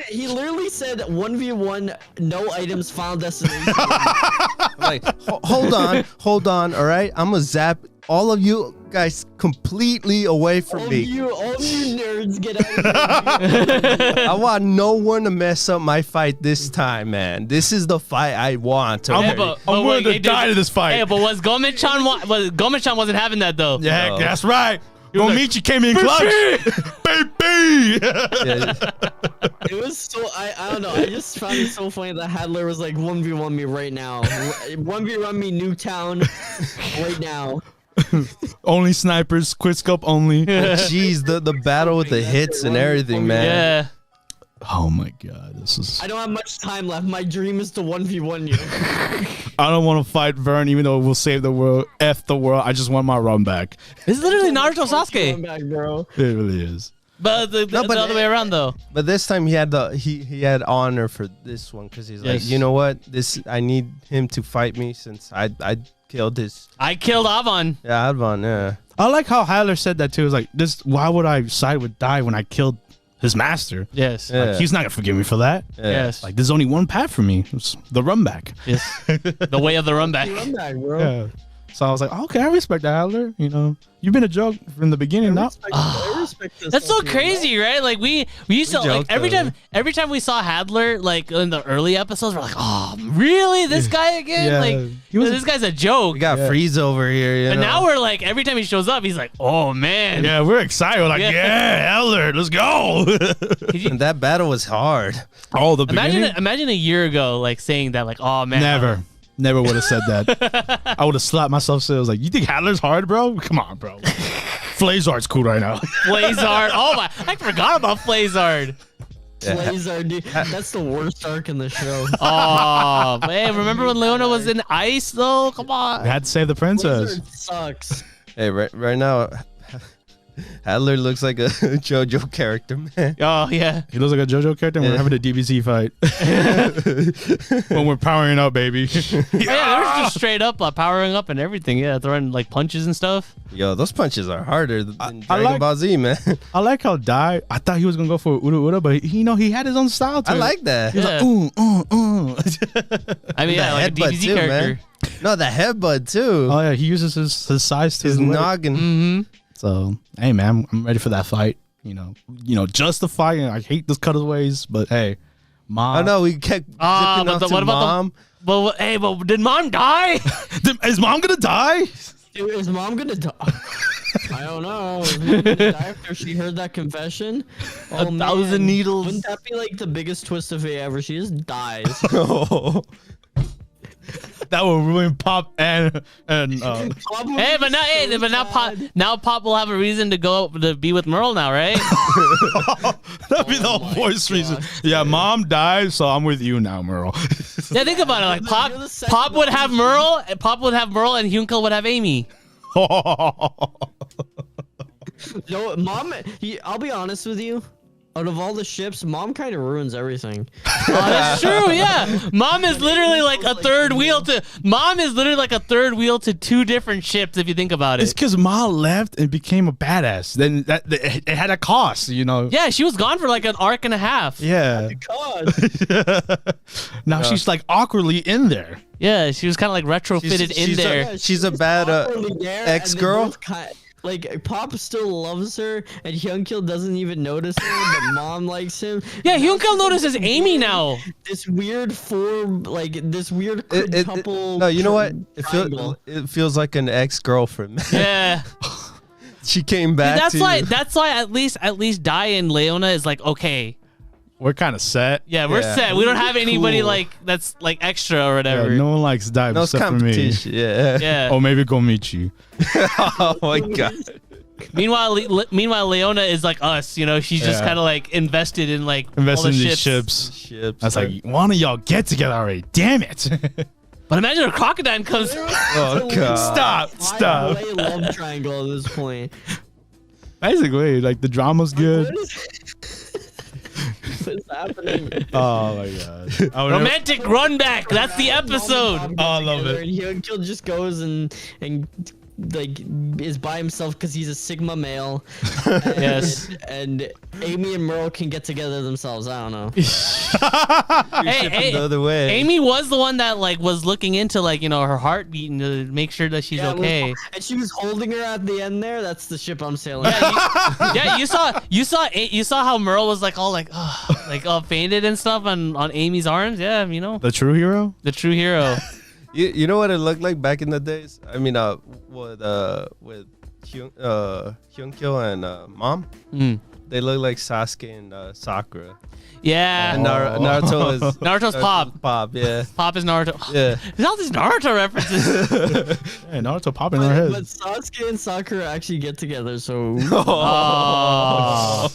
He literally said 1v1, no items, final destination. Like, hold on, all right? I'm gonna zap all of you guys completely away from me. All of you nerds, get out of here. I want no one to mess up my fight this time, man. This is the fight I want. I'm willing to die to this fight. Hey, but was Gomez-chan wasn't having that though? Yeah, no. That's right. Gomichi came in clutch. Baby! It was so, I don't know. I just found it so funny that Hadler was like, 1v1 me right now. 1v1 me Newtown right now. Only snipers, quick scope only. Jeez, the battle with the hits and everything, man. Yeah. Oh my god, this is. I don't have much time left. My dream is to 1v1 you. I don't want to fight Vern, even though it will save the world. F the world. I just want my run back. This is literally Naruto Sasuke. Run back, bro. It really is. But the other way around though. But this time he had he had honor for this one because he's like, you know what? I need him to fight me since I killed his. I killed Avon. Yeah, Avon. Yeah. I like how Hadler said that too. It's like this. Why would I side with Dai when I killed his master? Yes. Yeah. Like, he's not gonna forgive me for that. Yeah. Yes. Like there's only one path for me. It's the run back. Yes. The way of the run back. Run back, bro. Yeah. So I was like, okay, I respect that, Hadler. You know, you've been a joke from the beginning. Now I respect this. That's so crazy, right? Like we used to like every though. time we saw Hadler like in the early episodes, we're like, oh, really? This guy again? Yeah. Like He was- this guy's a joke. We got Freeze over here. You But know? now we're like, every time he shows up, he's like, oh man. yeah, we're excited. We're like, Yeah. yeah, Hadler, let's go. And that battle was hard. Oh, the beginning. Imagine a year ago, like saying that, like, oh man. Never would have said that. I would have slapped myself. So I was like, you think Hadler's hard, bro? Come on, bro. Flazar's cool right now. Flazard. Oh my, I forgot about Flazard. Blazar, dude. That's the worst arc in the show. Oh man, remember when Leona was in ice though? Come on. We had to save the princess. Blizzard sucks. Hey, right now, Hadler looks like a JoJo character, man. Oh yeah. He looks like a JoJo character and we're having a DBZ fight. When we're powering up, baby. Oh, yeah, they're just straight up powering up and everything. Yeah, throwing like punches and stuff. Yo, those punches are harder than I Dragon like- Ball Z, man. I like how Dai, I thought he was going to go for Ura Ura, but he had his own style to I it. like that. Yeah. I mean, yeah, like a headbutt DBZ too, character. man. No, the headbutt too. Oh, yeah, he uses his size to His his weight. noggin. Mm-hmm. So, hey, man, I'm ready for that fight. You know, just the fight. I hate those cutaways, but hey, Mom. I know we kept zipping but off to what about Mom. But did mom die? Is mom gonna die? Dude, is mom gonna die? I don't know. Is mom gonna die after she heard that confession? Oh, 1,000 needles. Wouldn't that be like the biggest twist of fate ever? She just dies. That will ruin Pop and Hey, but now Pop will have a reason to go to be with Merle now, right? that'd be the voice reason. Yeah, mom died, so I'm with you now, Merle. Yeah, think about it. Like Pop would have Merle, and Hyunkel would have Amy. No, mom. I'll be honest with you. Out of all the ships, mom kind of ruins everything. Oh, that's true. Yeah, mom is literally like a third wheel to. Mom is literally like a third wheel to two different ships. If you think about it, It's because mom left and became a badass. Then it had a cost, you know. yeah, she was gone for like an arc and a half. Yeah. God. Now she's like awkwardly in there. Yeah, she was kind of like retrofitted in there. She's a bad ex-girl. Like Pop still loves her, and Hyunkyul doesn't even notice her, but mom likes him. Yeah, Hyunkel notices Amy now. This weird form, like this weird couple. No, you know what? triangle. It feels like an ex-girlfriend. Yeah. She came back. That's why at least Dai and Leona is like, okay, We're kind of set. yeah, we're set. We don't have anybody like that's like extra or Yeah, whatever. no one likes dive No except for me. competition. Yeah. Yeah. Or maybe Gomichi. Oh my god. Meanwhile, Leona is like us. You know, she's just Yeah. kind of like invested in like all Invest the in these ships. ships. That's like, one of y'all get together already. Damn it. But imagine a crocodile comes. Oh god. Stop. Why love triangle at this point? Basically, like the drama's good. What's happening? Oh my god. Romantic run back. That's the episode. Oh, I love it. And Hyunkyul just goes and like is by himself because he's a Sigma male. Yes. And Amy and Merle can get together themselves. I don't know. Hey, The other way. Amy was the one that like was looking into like, you know, her heartbeat and to make sure that she's okay. And she was holding her at the end there. That's the ship I'm sailing. Yeah, you saw how Merle was like all like all fainted and stuff on Amy's arms. Yeah, you know, The true hero? the true hero. You know what it looked like back in the days? I mean, with Hyunkyul and Mom, they look like Sasuke and Sakura. Yeah. And Naruto is Naruto's Pop. Pop, yeah. Pop is Naruto. Yeah. There's all these Naruto references. Hey, Naruto popping in our But head. Sasuke and Sakura actually get together, so Oh.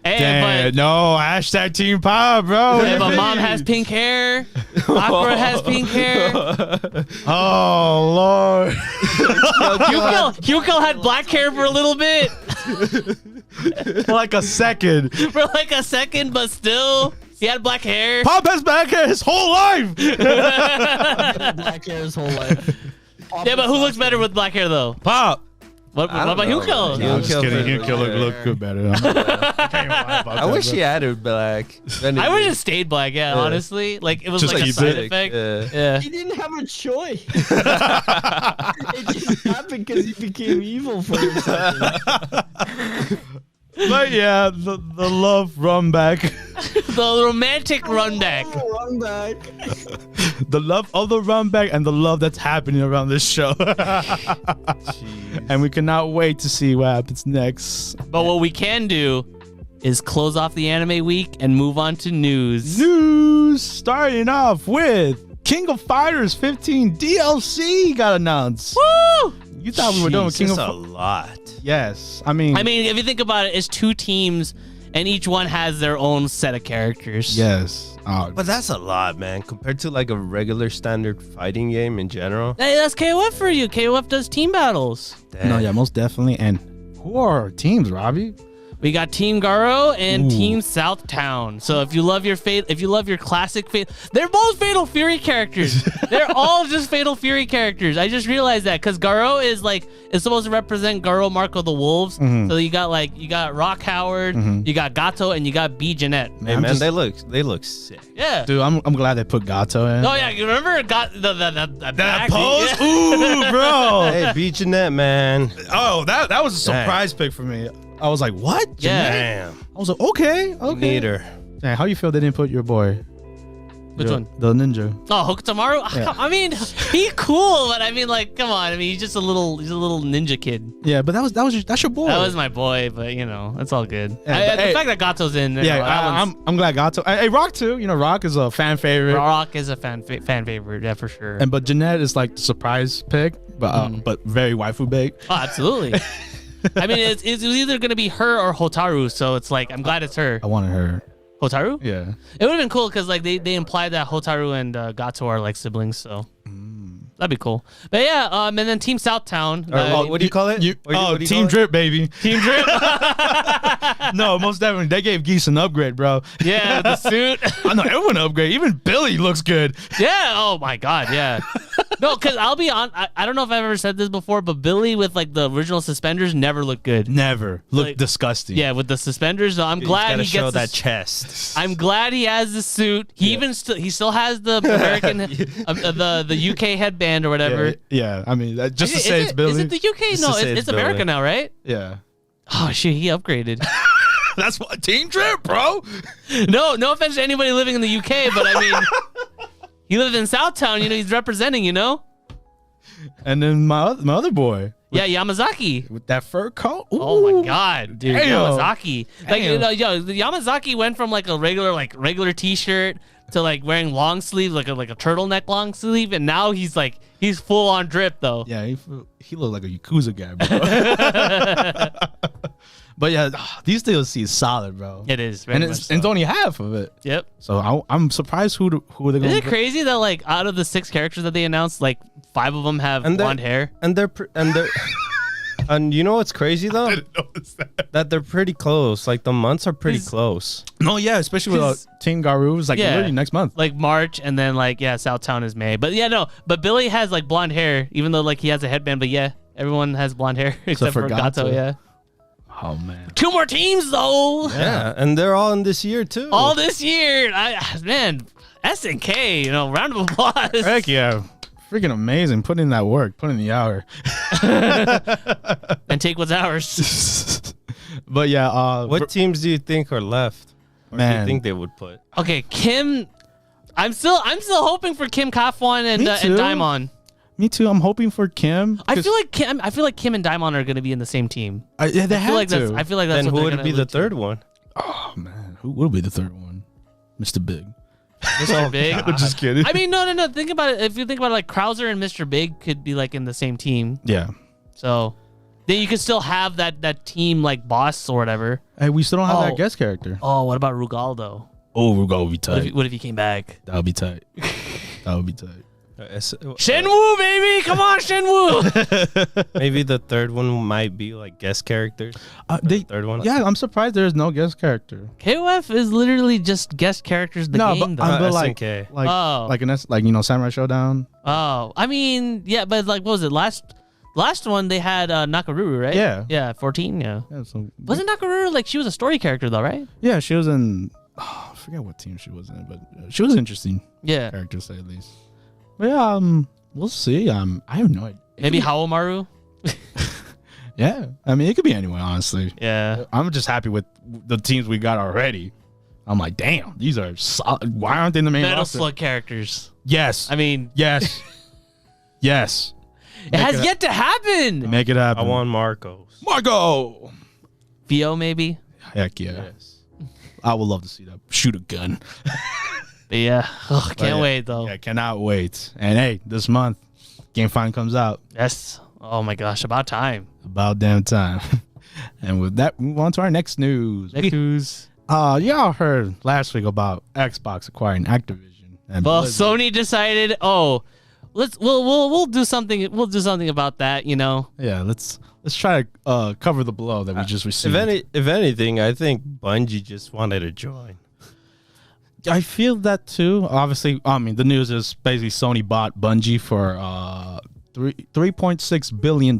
Hey, Damn, no, hashtag Team Pop, bro. but Mom has pink hair. Sakura has pink hair. Oh, Lord. Hyuko had black hair for a little bit. For like a second. For like a second, but still, he had black hair. Pop has black hair his whole life. black hair his whole life. Yeah, but who looks better with black hair though? Pop. What about Hyuko? No, I'm just kidding. Hyuko Hyuko look good better. I can't even lie about I that, wish bro. he added black. I wish it stayed black. Yeah, honestly, like it was Just like a keep side it. effect. Yeah. Yeah. He didn't have a choice. It just happened because he became evil for a second. But yeah, the love run back. The romantic run back. Run back. The love of the run back and the love that's happening around this show. And we cannot wait to see what happens next. But what we can do is close off the anime week and move on to news. News starting off with King of Fighters 15 DLC got announced. Woo! You thought we were done with King of a Fighters? lot. Yes. I mean, if you think about it, it's two teams and each one has their own set of characters. yes. Oh, But that's a lot, man, compared to like a regular standard fighting game in general. Hey, that's KOF for you. KOF does team battles. no, yeah, most definitely. And who are our teams, Robbie? We got Team Garo and Ooh. Team Southtown. So if you love your classic they're both Fatal Fury characters. They're all just Fatal Fury characters. I just realized that because Garo is supposed to represent Garo Marco the Wolves. So you got Rock Howard, you got Gato, and you got B Jeanette. Hey, man, they look sick. Yeah. Dude, I'm glad they put Gato in. Oh yeah, you remember the That pose? Ooh, bro. Hey, B Jeanette, man. Oh, that was a surprise pick for me. I was like, what? Yeah. Damn. I was like, okay. Need her. Dang, how you feel they didn't put your boy? Which one? The ninja. Oh, Hokutomaru. Yeah. I mean, he's cool, but I mean, like, come on. I mean, he's a little ninja kid. Yeah, but that's your boy. That was my boy, but you know, it's all good. Yeah, The fact that Gato's in, I'm glad Gato. Hey, Rock too. You know, Rock is a fan favorite. Rock is a fan favorite, yeah, for sure. But Jeanette is like the surprise pick, but very waifu big. Oh, absolutely. I mean, it's either gonna be her or Hotaru, so it's like I'm glad it's her. I wanted her. Hotaru? Yeah. It would have been cool because like they implied that Hotaru and Gato are like siblings, so that'd be cool. But yeah, and then Team Southtown. What do you call it? What do you Team call Drip, baby. Team Drip. No, most definitely. They gave Geese an upgrade, bro. Yeah, the suit. I know everyone upgrade. Even Billy looks good. Yeah. Oh my God. Yeah. No, because I'll be on. I don't know if I've ever said this before, but Billy with like the original suspenders never looked good. Never looked Like, Yeah, Yeah, with the suspenders. So I'm glad he show gets that chest. I'm glad he has the suit. He even still has the American the UK headband or whatever. Yeah. I mean, just to Is say it- it's Billy. Is it the UK? Just No, to say it's it's America Billy. now, right? Yeah. Oh shit, he upgraded. That's what Team Drip, bro. No offense to anybody living in the UK, but I mean, he lived in Southtown. You know, he's representing. You know. And then my other boy Yeah, Yamazaki. with that fur coat. Oh my Ooh. God, dude, Damn. Yamazaki. Like, you know, the Yamazaki went from like a regular T-shirt to like wearing long sleeve, like a turtleneck long sleeve, and now he's full on drip though. Yeah, he looked like a Yakuza guy, bro. But yeah, these DLC is solid, bro. It is, and very it's much so. only half of it. Yep. So I'm surprised who they're going Isn't to it crazy that like out of the 6 characters that they announced, like 5 of them have blonde hair? And they're and you know what's crazy though? notice That they're pretty close. Like the months are pretty close. No, yeah, especially with Team Garu. It's like Yeah. literally next month. Like March, and then like Southtown is May. But yeah, no. But Billy has like blonde hair, even though like he has a headband. But yeah, everyone has blonde hair except for Gato. Yeah. Oh man. 2 more teams though. Yeah, and they're all in this year too. All this year, man. SNK, you know, round of applause. Heck yeah. Freaking amazing. Put in that work. Put in the hour. And take what's ours. But yeah, What teams do you think are left? Or do Man. you think they would put? Okay, Kim. I'm still hoping for Kim Kafwan and Me too. Daimon. me too. I'm hoping for Kim. I feel like Kim and Daimon are going to be in the same team. Yeah, they I have to. I feel like that's Then what who they're would gonna be the allude to. third one? Oh man, who will be the third one? Mr. Big. Mr. Big. I'm just kidding. I mean, no. Think about it. If you think about it, like Krauser and Mr. Big could be like in the same team. Yeah. So then you could still have that team like boss or whatever. Hey, we still don't have Oh. that guest character. Oh, what about Rugaldo? Oh, we're gonna be What tight. if he came back? That would be tight. That would be tight. Shenwu, baby! Come on, Shenwu! Maybe the third one might be like guest characters. Third one. Yeah, I'm surprised there's no guest character. KOF is literally just guest characters in the No, game, but though. I'm but like SNK. Oh. like Samurai Showdown. Oh, I mean, yeah, but like, what was it? Last one, they had Nakaruru, right? Yeah. Yeah, 14, yeah. Yeah, so Wasn't Nakaruru, like, she was a story character, though, right? yeah, she was in. I forget what team she was in, but she was an interesting Yeah. character to say at least. But yeah, we'll see. I have no idea. Maybe Haomaru? Yeah, I mean, it could be anyone, honestly. Yeah. I'm just happy with the teams we got already. I'm like, damn, these are solid. Why aren't they in the main Metal roster? Slug characters. Yes. I mean, Yes. Yes. it has yet to happen. Make it happen. I want Marcos. Marco. Vio, maybe? Heck yeah. I would love to see that. Shoot a gun. But yeah. Ugh, can't yeah. wait, though. Yeah, cannot wait. And hey, this month, Game Find comes out. Yes. Oh, my gosh. About time. About damn time. And with that, we move on to our next news. Next news. Y'all heard last week about Xbox acquiring Activision. And Well, Blizzard. Sony decided, we'll do something. We'll do something about that, you know. Yeah, let's try to cover the blow that we just received. If anything, I think Bungie just wanted to join. I feel that too. Obviously, I mean, the news is basically Sony bought Bungie for $3.6 billion.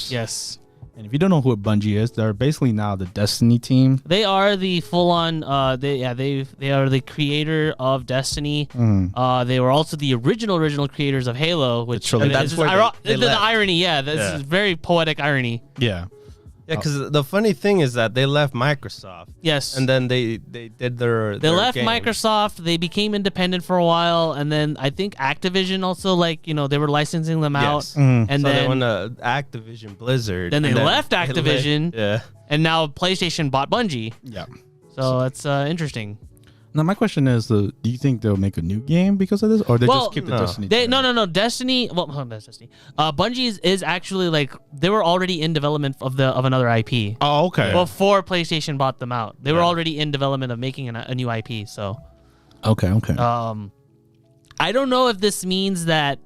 Yes. And if you don't know who Bungie is, they're basically now the Destiny team. They are the full-on. They are the creator of Destiny. They were also the original creators of Halo, which trilogy. That's is where they the left. irony. Yeah, this is very poetic irony. Yeah. Yeah, because the funny thing is that they left Microsoft. Yes. And then they did their They left games. Microsoft. They became independent for a while, and then I think Activision also, like, you know, they were licensing them out. Yes. And So they then went to Activision Blizzard. Then they and left Activision. Yeah. And now PlayStation bought Bungie. Yeah. So it's interesting. Now my question is, do you think they'll make a new game because of this, or they just keep the no. Destiny? No. Destiny. Well, that's Destiny. Bungie is actually like they were already in development of another IP. Oh, okay. Before PlayStation bought them out, they were already in development of making a new IP. So, okay. I don't know if this means that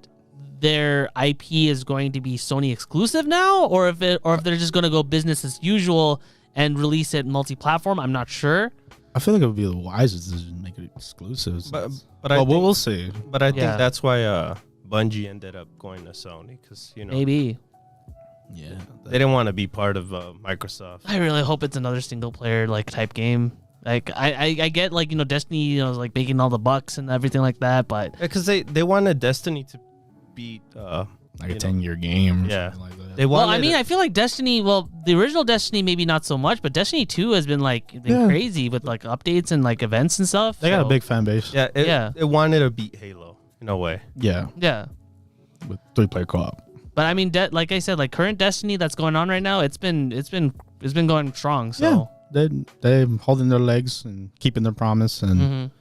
their IP is going to be Sony exclusive now, or if they're just going to go business as usual and release it multi-platform. I'm not sure. I feel like it would be the wisest decision to make it exclusive. But we'll see. But I think Yeah. that's why Bungie ended up going to Sony because Maybe. Yeah. they didn't want to be part of Microsoft. I really hope it's another single player like type game. Like I get like Destiny like making all the bucks and everything like that, but Because they wanted Destiny to beat Like a 10-year game. Or Yeah. something like that. they well, wanted I mean, I feel like Destiny. Well, the original Destiny maybe not so much, but Destiny 2 has been Yeah. crazy with like updates and like events and stuff. They got a so- big fan base. it wanted to beat Halo in a way. Yeah. Yeah, With 3-player co-op. but I mean, like I said, like current Destiny that's going on right now, it's been going strong. So They're holding their legs and keeping their promise, and Mhm.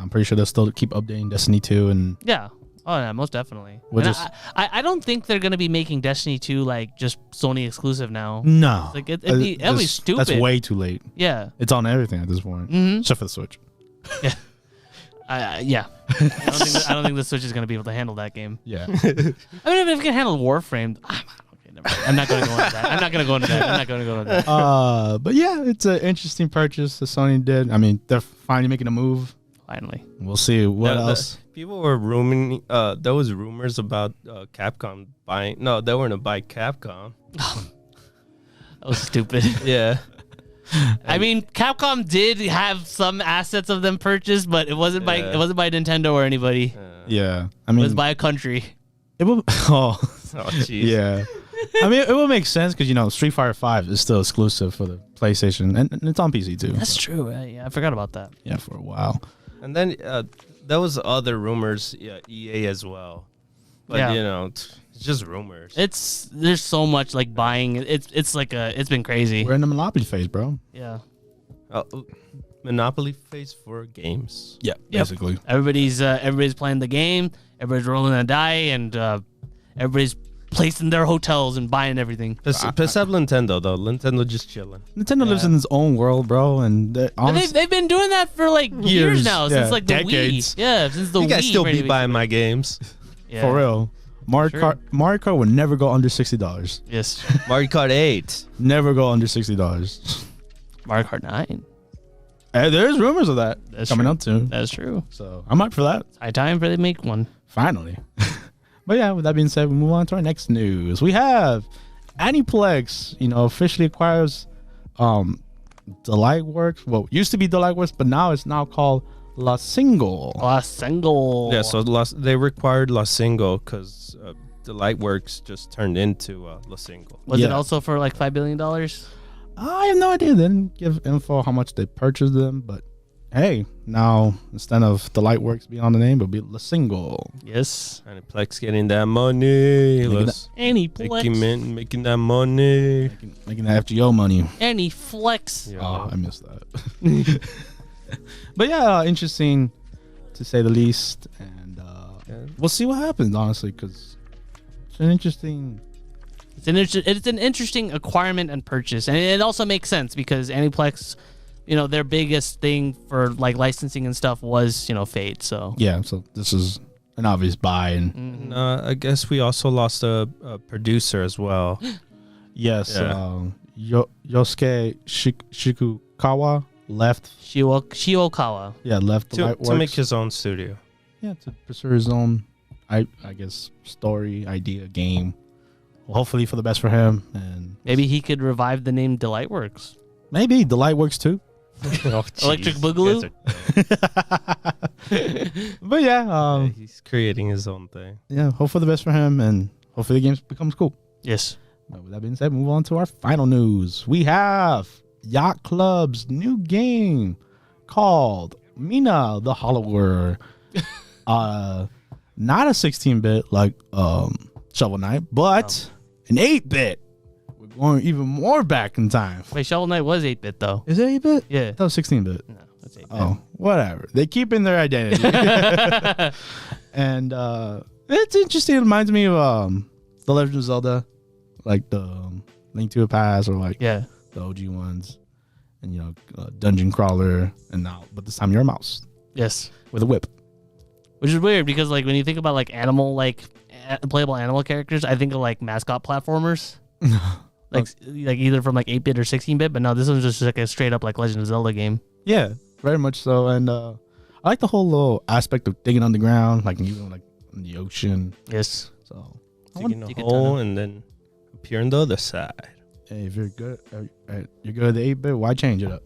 I'm pretty sure they'll still keep updating Destiny 2 and yeah. Oh yeah, most definitely. We'll And just- I don't think they're gonna be making Destiny 2 like just Sony exclusive now. no. Like it'd be stupid. That's way too late. Yeah. It's on everything at this point, Mm-hmm. except for the Switch. Yeah. I don't think the Switch is gonna be able to handle that game. Yeah. I mean, if it can handle Warframe, okay, never mind. I'm not going to go into that. I'm not going to go into that. But yeah, it's an interesting purchase that Sony did. I mean, they're finally making a move. Finally. We'll see what else. People were ruming. There was rumors about Capcom buying. No, they weren't to buy Capcom. That was stupid. Yeah. I mean, Capcom did have some assets of them purchased, but it wasn't by Nintendo or anybody. Yeah. I It mean, was by a country. it will. Oh, Oh, jeez. yeah. I mean, it will make sense because Street Fighter 5 is still exclusive for the PlayStation, and it's on PC too. That's true. Yeah, I forgot about that. Yeah, for a while. And then there was other rumors. Yeah, EA as well. But Yeah. it's just rumors. There's so much like buying. It's been crazy. We're in the monopoly phase, bro. Yeah. Monopoly phase for games. Yeah, basically. Everybody's playing the game. Everybody's rolling a die, and everybody's placing their hotels and buying everything. Except Nintendo though. Nintendo just chilling. Nintendo lives in its own world, bro, and They've been doing that for like years now, yeah, since like the decades. Wii. Yeah, since the Wii. You guys still be maybe. buying my games. Yeah. for real. Mario Sure. Kart would never go under $60. Yes. Mario Kart 8. Never go under $60. Mario Kart 9. There's rumors of that That's coming true. up too. That's true. So I'm up for that. It's high time for they make one. Finally. But yeah, with that being said, we move on to our next news. We have Aniplex, officially acquires Delightworks. Well, used to be Delightworks, but now it's called La Single. Single. Yeah, so they required La Single because the Lightworks just turned into La Single. Was it Yeah. also for like $5 billion? I have no idea. They didn't give info how much they purchased them, but hey, now instead of Delightworks being on the name, it'll be La Single. Yes. Aniplex getting that money. Making that money. Making that FGO money. Any flex. Yeah. Oh, I missed that. But yeah, interesting to say the least, and we'll see what happens. Honestly, because it's an interesting. It's an interesting acquirement and purchase, and it also makes sense because Aniplex, their biggest thing for like licensing and stuff was Fate. So Yeah, so this is an obvious buy, and I guess we also lost a producer as well. yes, Yeah. Yosuke Shikukawa left. Shiokawa. Yeah, left the to Lightworks. make his own studio. Yeah, to pursue his own, I guess, story, idea, game. Well, hopefully for the best for him, and Maybe he could revive the name Delightworks. maybe Delightworks too. Electric Boogaloo? But yeah, He's creating his own thing. yeah, hope for the best for him, and hopefully the game becomes cool. Yes. But with that being said, move on to our final news. We have Yacht Club's new game called Mina the Hollower. Not a 16-bit like Shovel Knight, but an 8-bit. We're going even more back in time. Wait, Shovel Knight was 8-bit though. Is it 8-bit? Yeah. That was 16-bit. No, that's 8-bit. Oh, whatever. They keep in their identity. And it's interesting. It reminds me of The Legend of Zelda, like the Link to the Past, or like Yeah. the OG ones. And, you know, Dungeon Crawler. And now, but this time you're a mouse Yes. with a whip. Which is weird because like when you think about like animal like playable animal characters, I think of like mascot platformers. like either from like 8-bit or 16-bit, but no, this one's just like a straight up like Legend of Zelda game. Yeah, very much so. And I like the whole little aspect of digging underground, like even like in the ocean. Yes. So Digging a hole and then appear on the other side. hey, if you're good at the 8-bit, why change it up?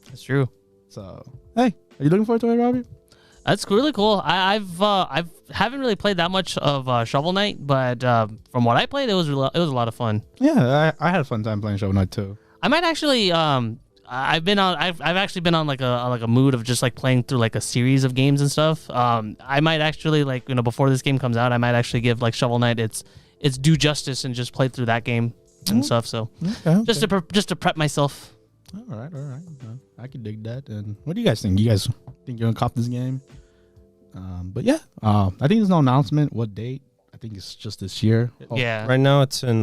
That's true. So hey, are you looking forward to it, Robbie? That's really cool. I haven't really played that much of Shovel Knight, but from what I played, it was a lot of fun. Yeah, I had a fun time playing Shovel Knight too. I might actually I've actually been on like a mood of just like playing through like a series of games and stuff. I might actually like, you know, before this game comes out, I might actually give like Shovel Knight its due justice and just play through that game and stuff. So Okay. just to prep myself. All right. I can dig that. And what do you guys think? You guys think you're gonna cop this game? But yeah, I think there's no announcement. What date? I think it's just this year. Yeah. Right now it's in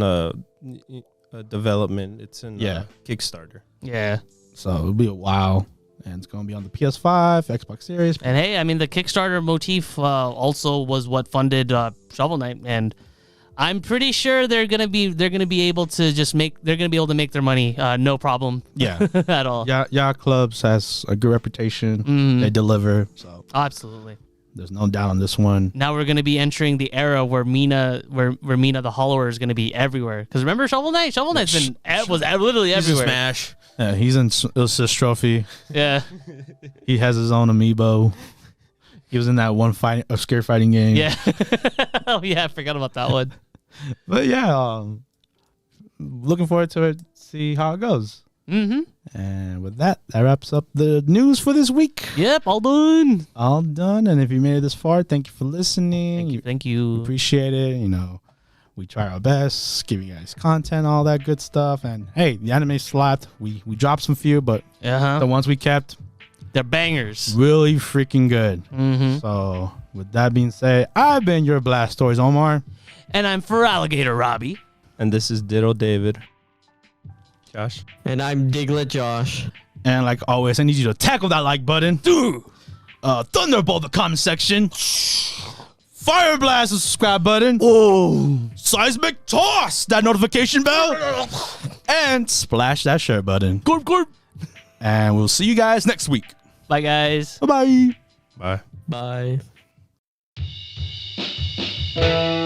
development. It's in Kickstarter. Yeah. So it'll be a while, and it's gonna be on the PS5, Xbox Series. And hey, I mean the Kickstarter motif also was what funded Shovel Knight, and I'm pretty sure they're gonna be able to make their money no problem. Yeah, at all. Yeah. Clubs has a good reputation. They deliver. So Absolutely. there's no doubt on this one. Now we're gonna be entering the era where Mina the Hollower is gonna be everywhere. Because remember Shovel Knight? Shovel Knight's was literally everywhere. Smash. Yeah, he's in Ilsa's Trophy. Yeah. He has his own amiibo. He was in that one scare fighting game. Yeah. Oh yeah, I forgot about that one. But yeah, looking forward to it. See how it goes. Mm-hmm. And with that wraps up the news for this week. Yep, all done. All done. And if you made it this far, thank you for listening. Thank you. Appreciate it. You know, we try our best, give you guys content, all that good stuff. And hey, the anime slapped. We dropped some few, but the ones we kept, they're bangers. really freaking good. Mm-hmm. So with that being said, I've been your Blastoise Omar. And I'm for Alligator Robbie. And this is Diddle David. Josh. And I'm Diglett Josh. And like always, I need you to tackle that like button. Thunderbolt the comment section. Fire blast the subscribe button. Oh, seismic toss that notification bell. And splash that share button. Gorp, gorp. And we'll see you guys next week. Bye, guys. Bye-bye. Bye. Bye.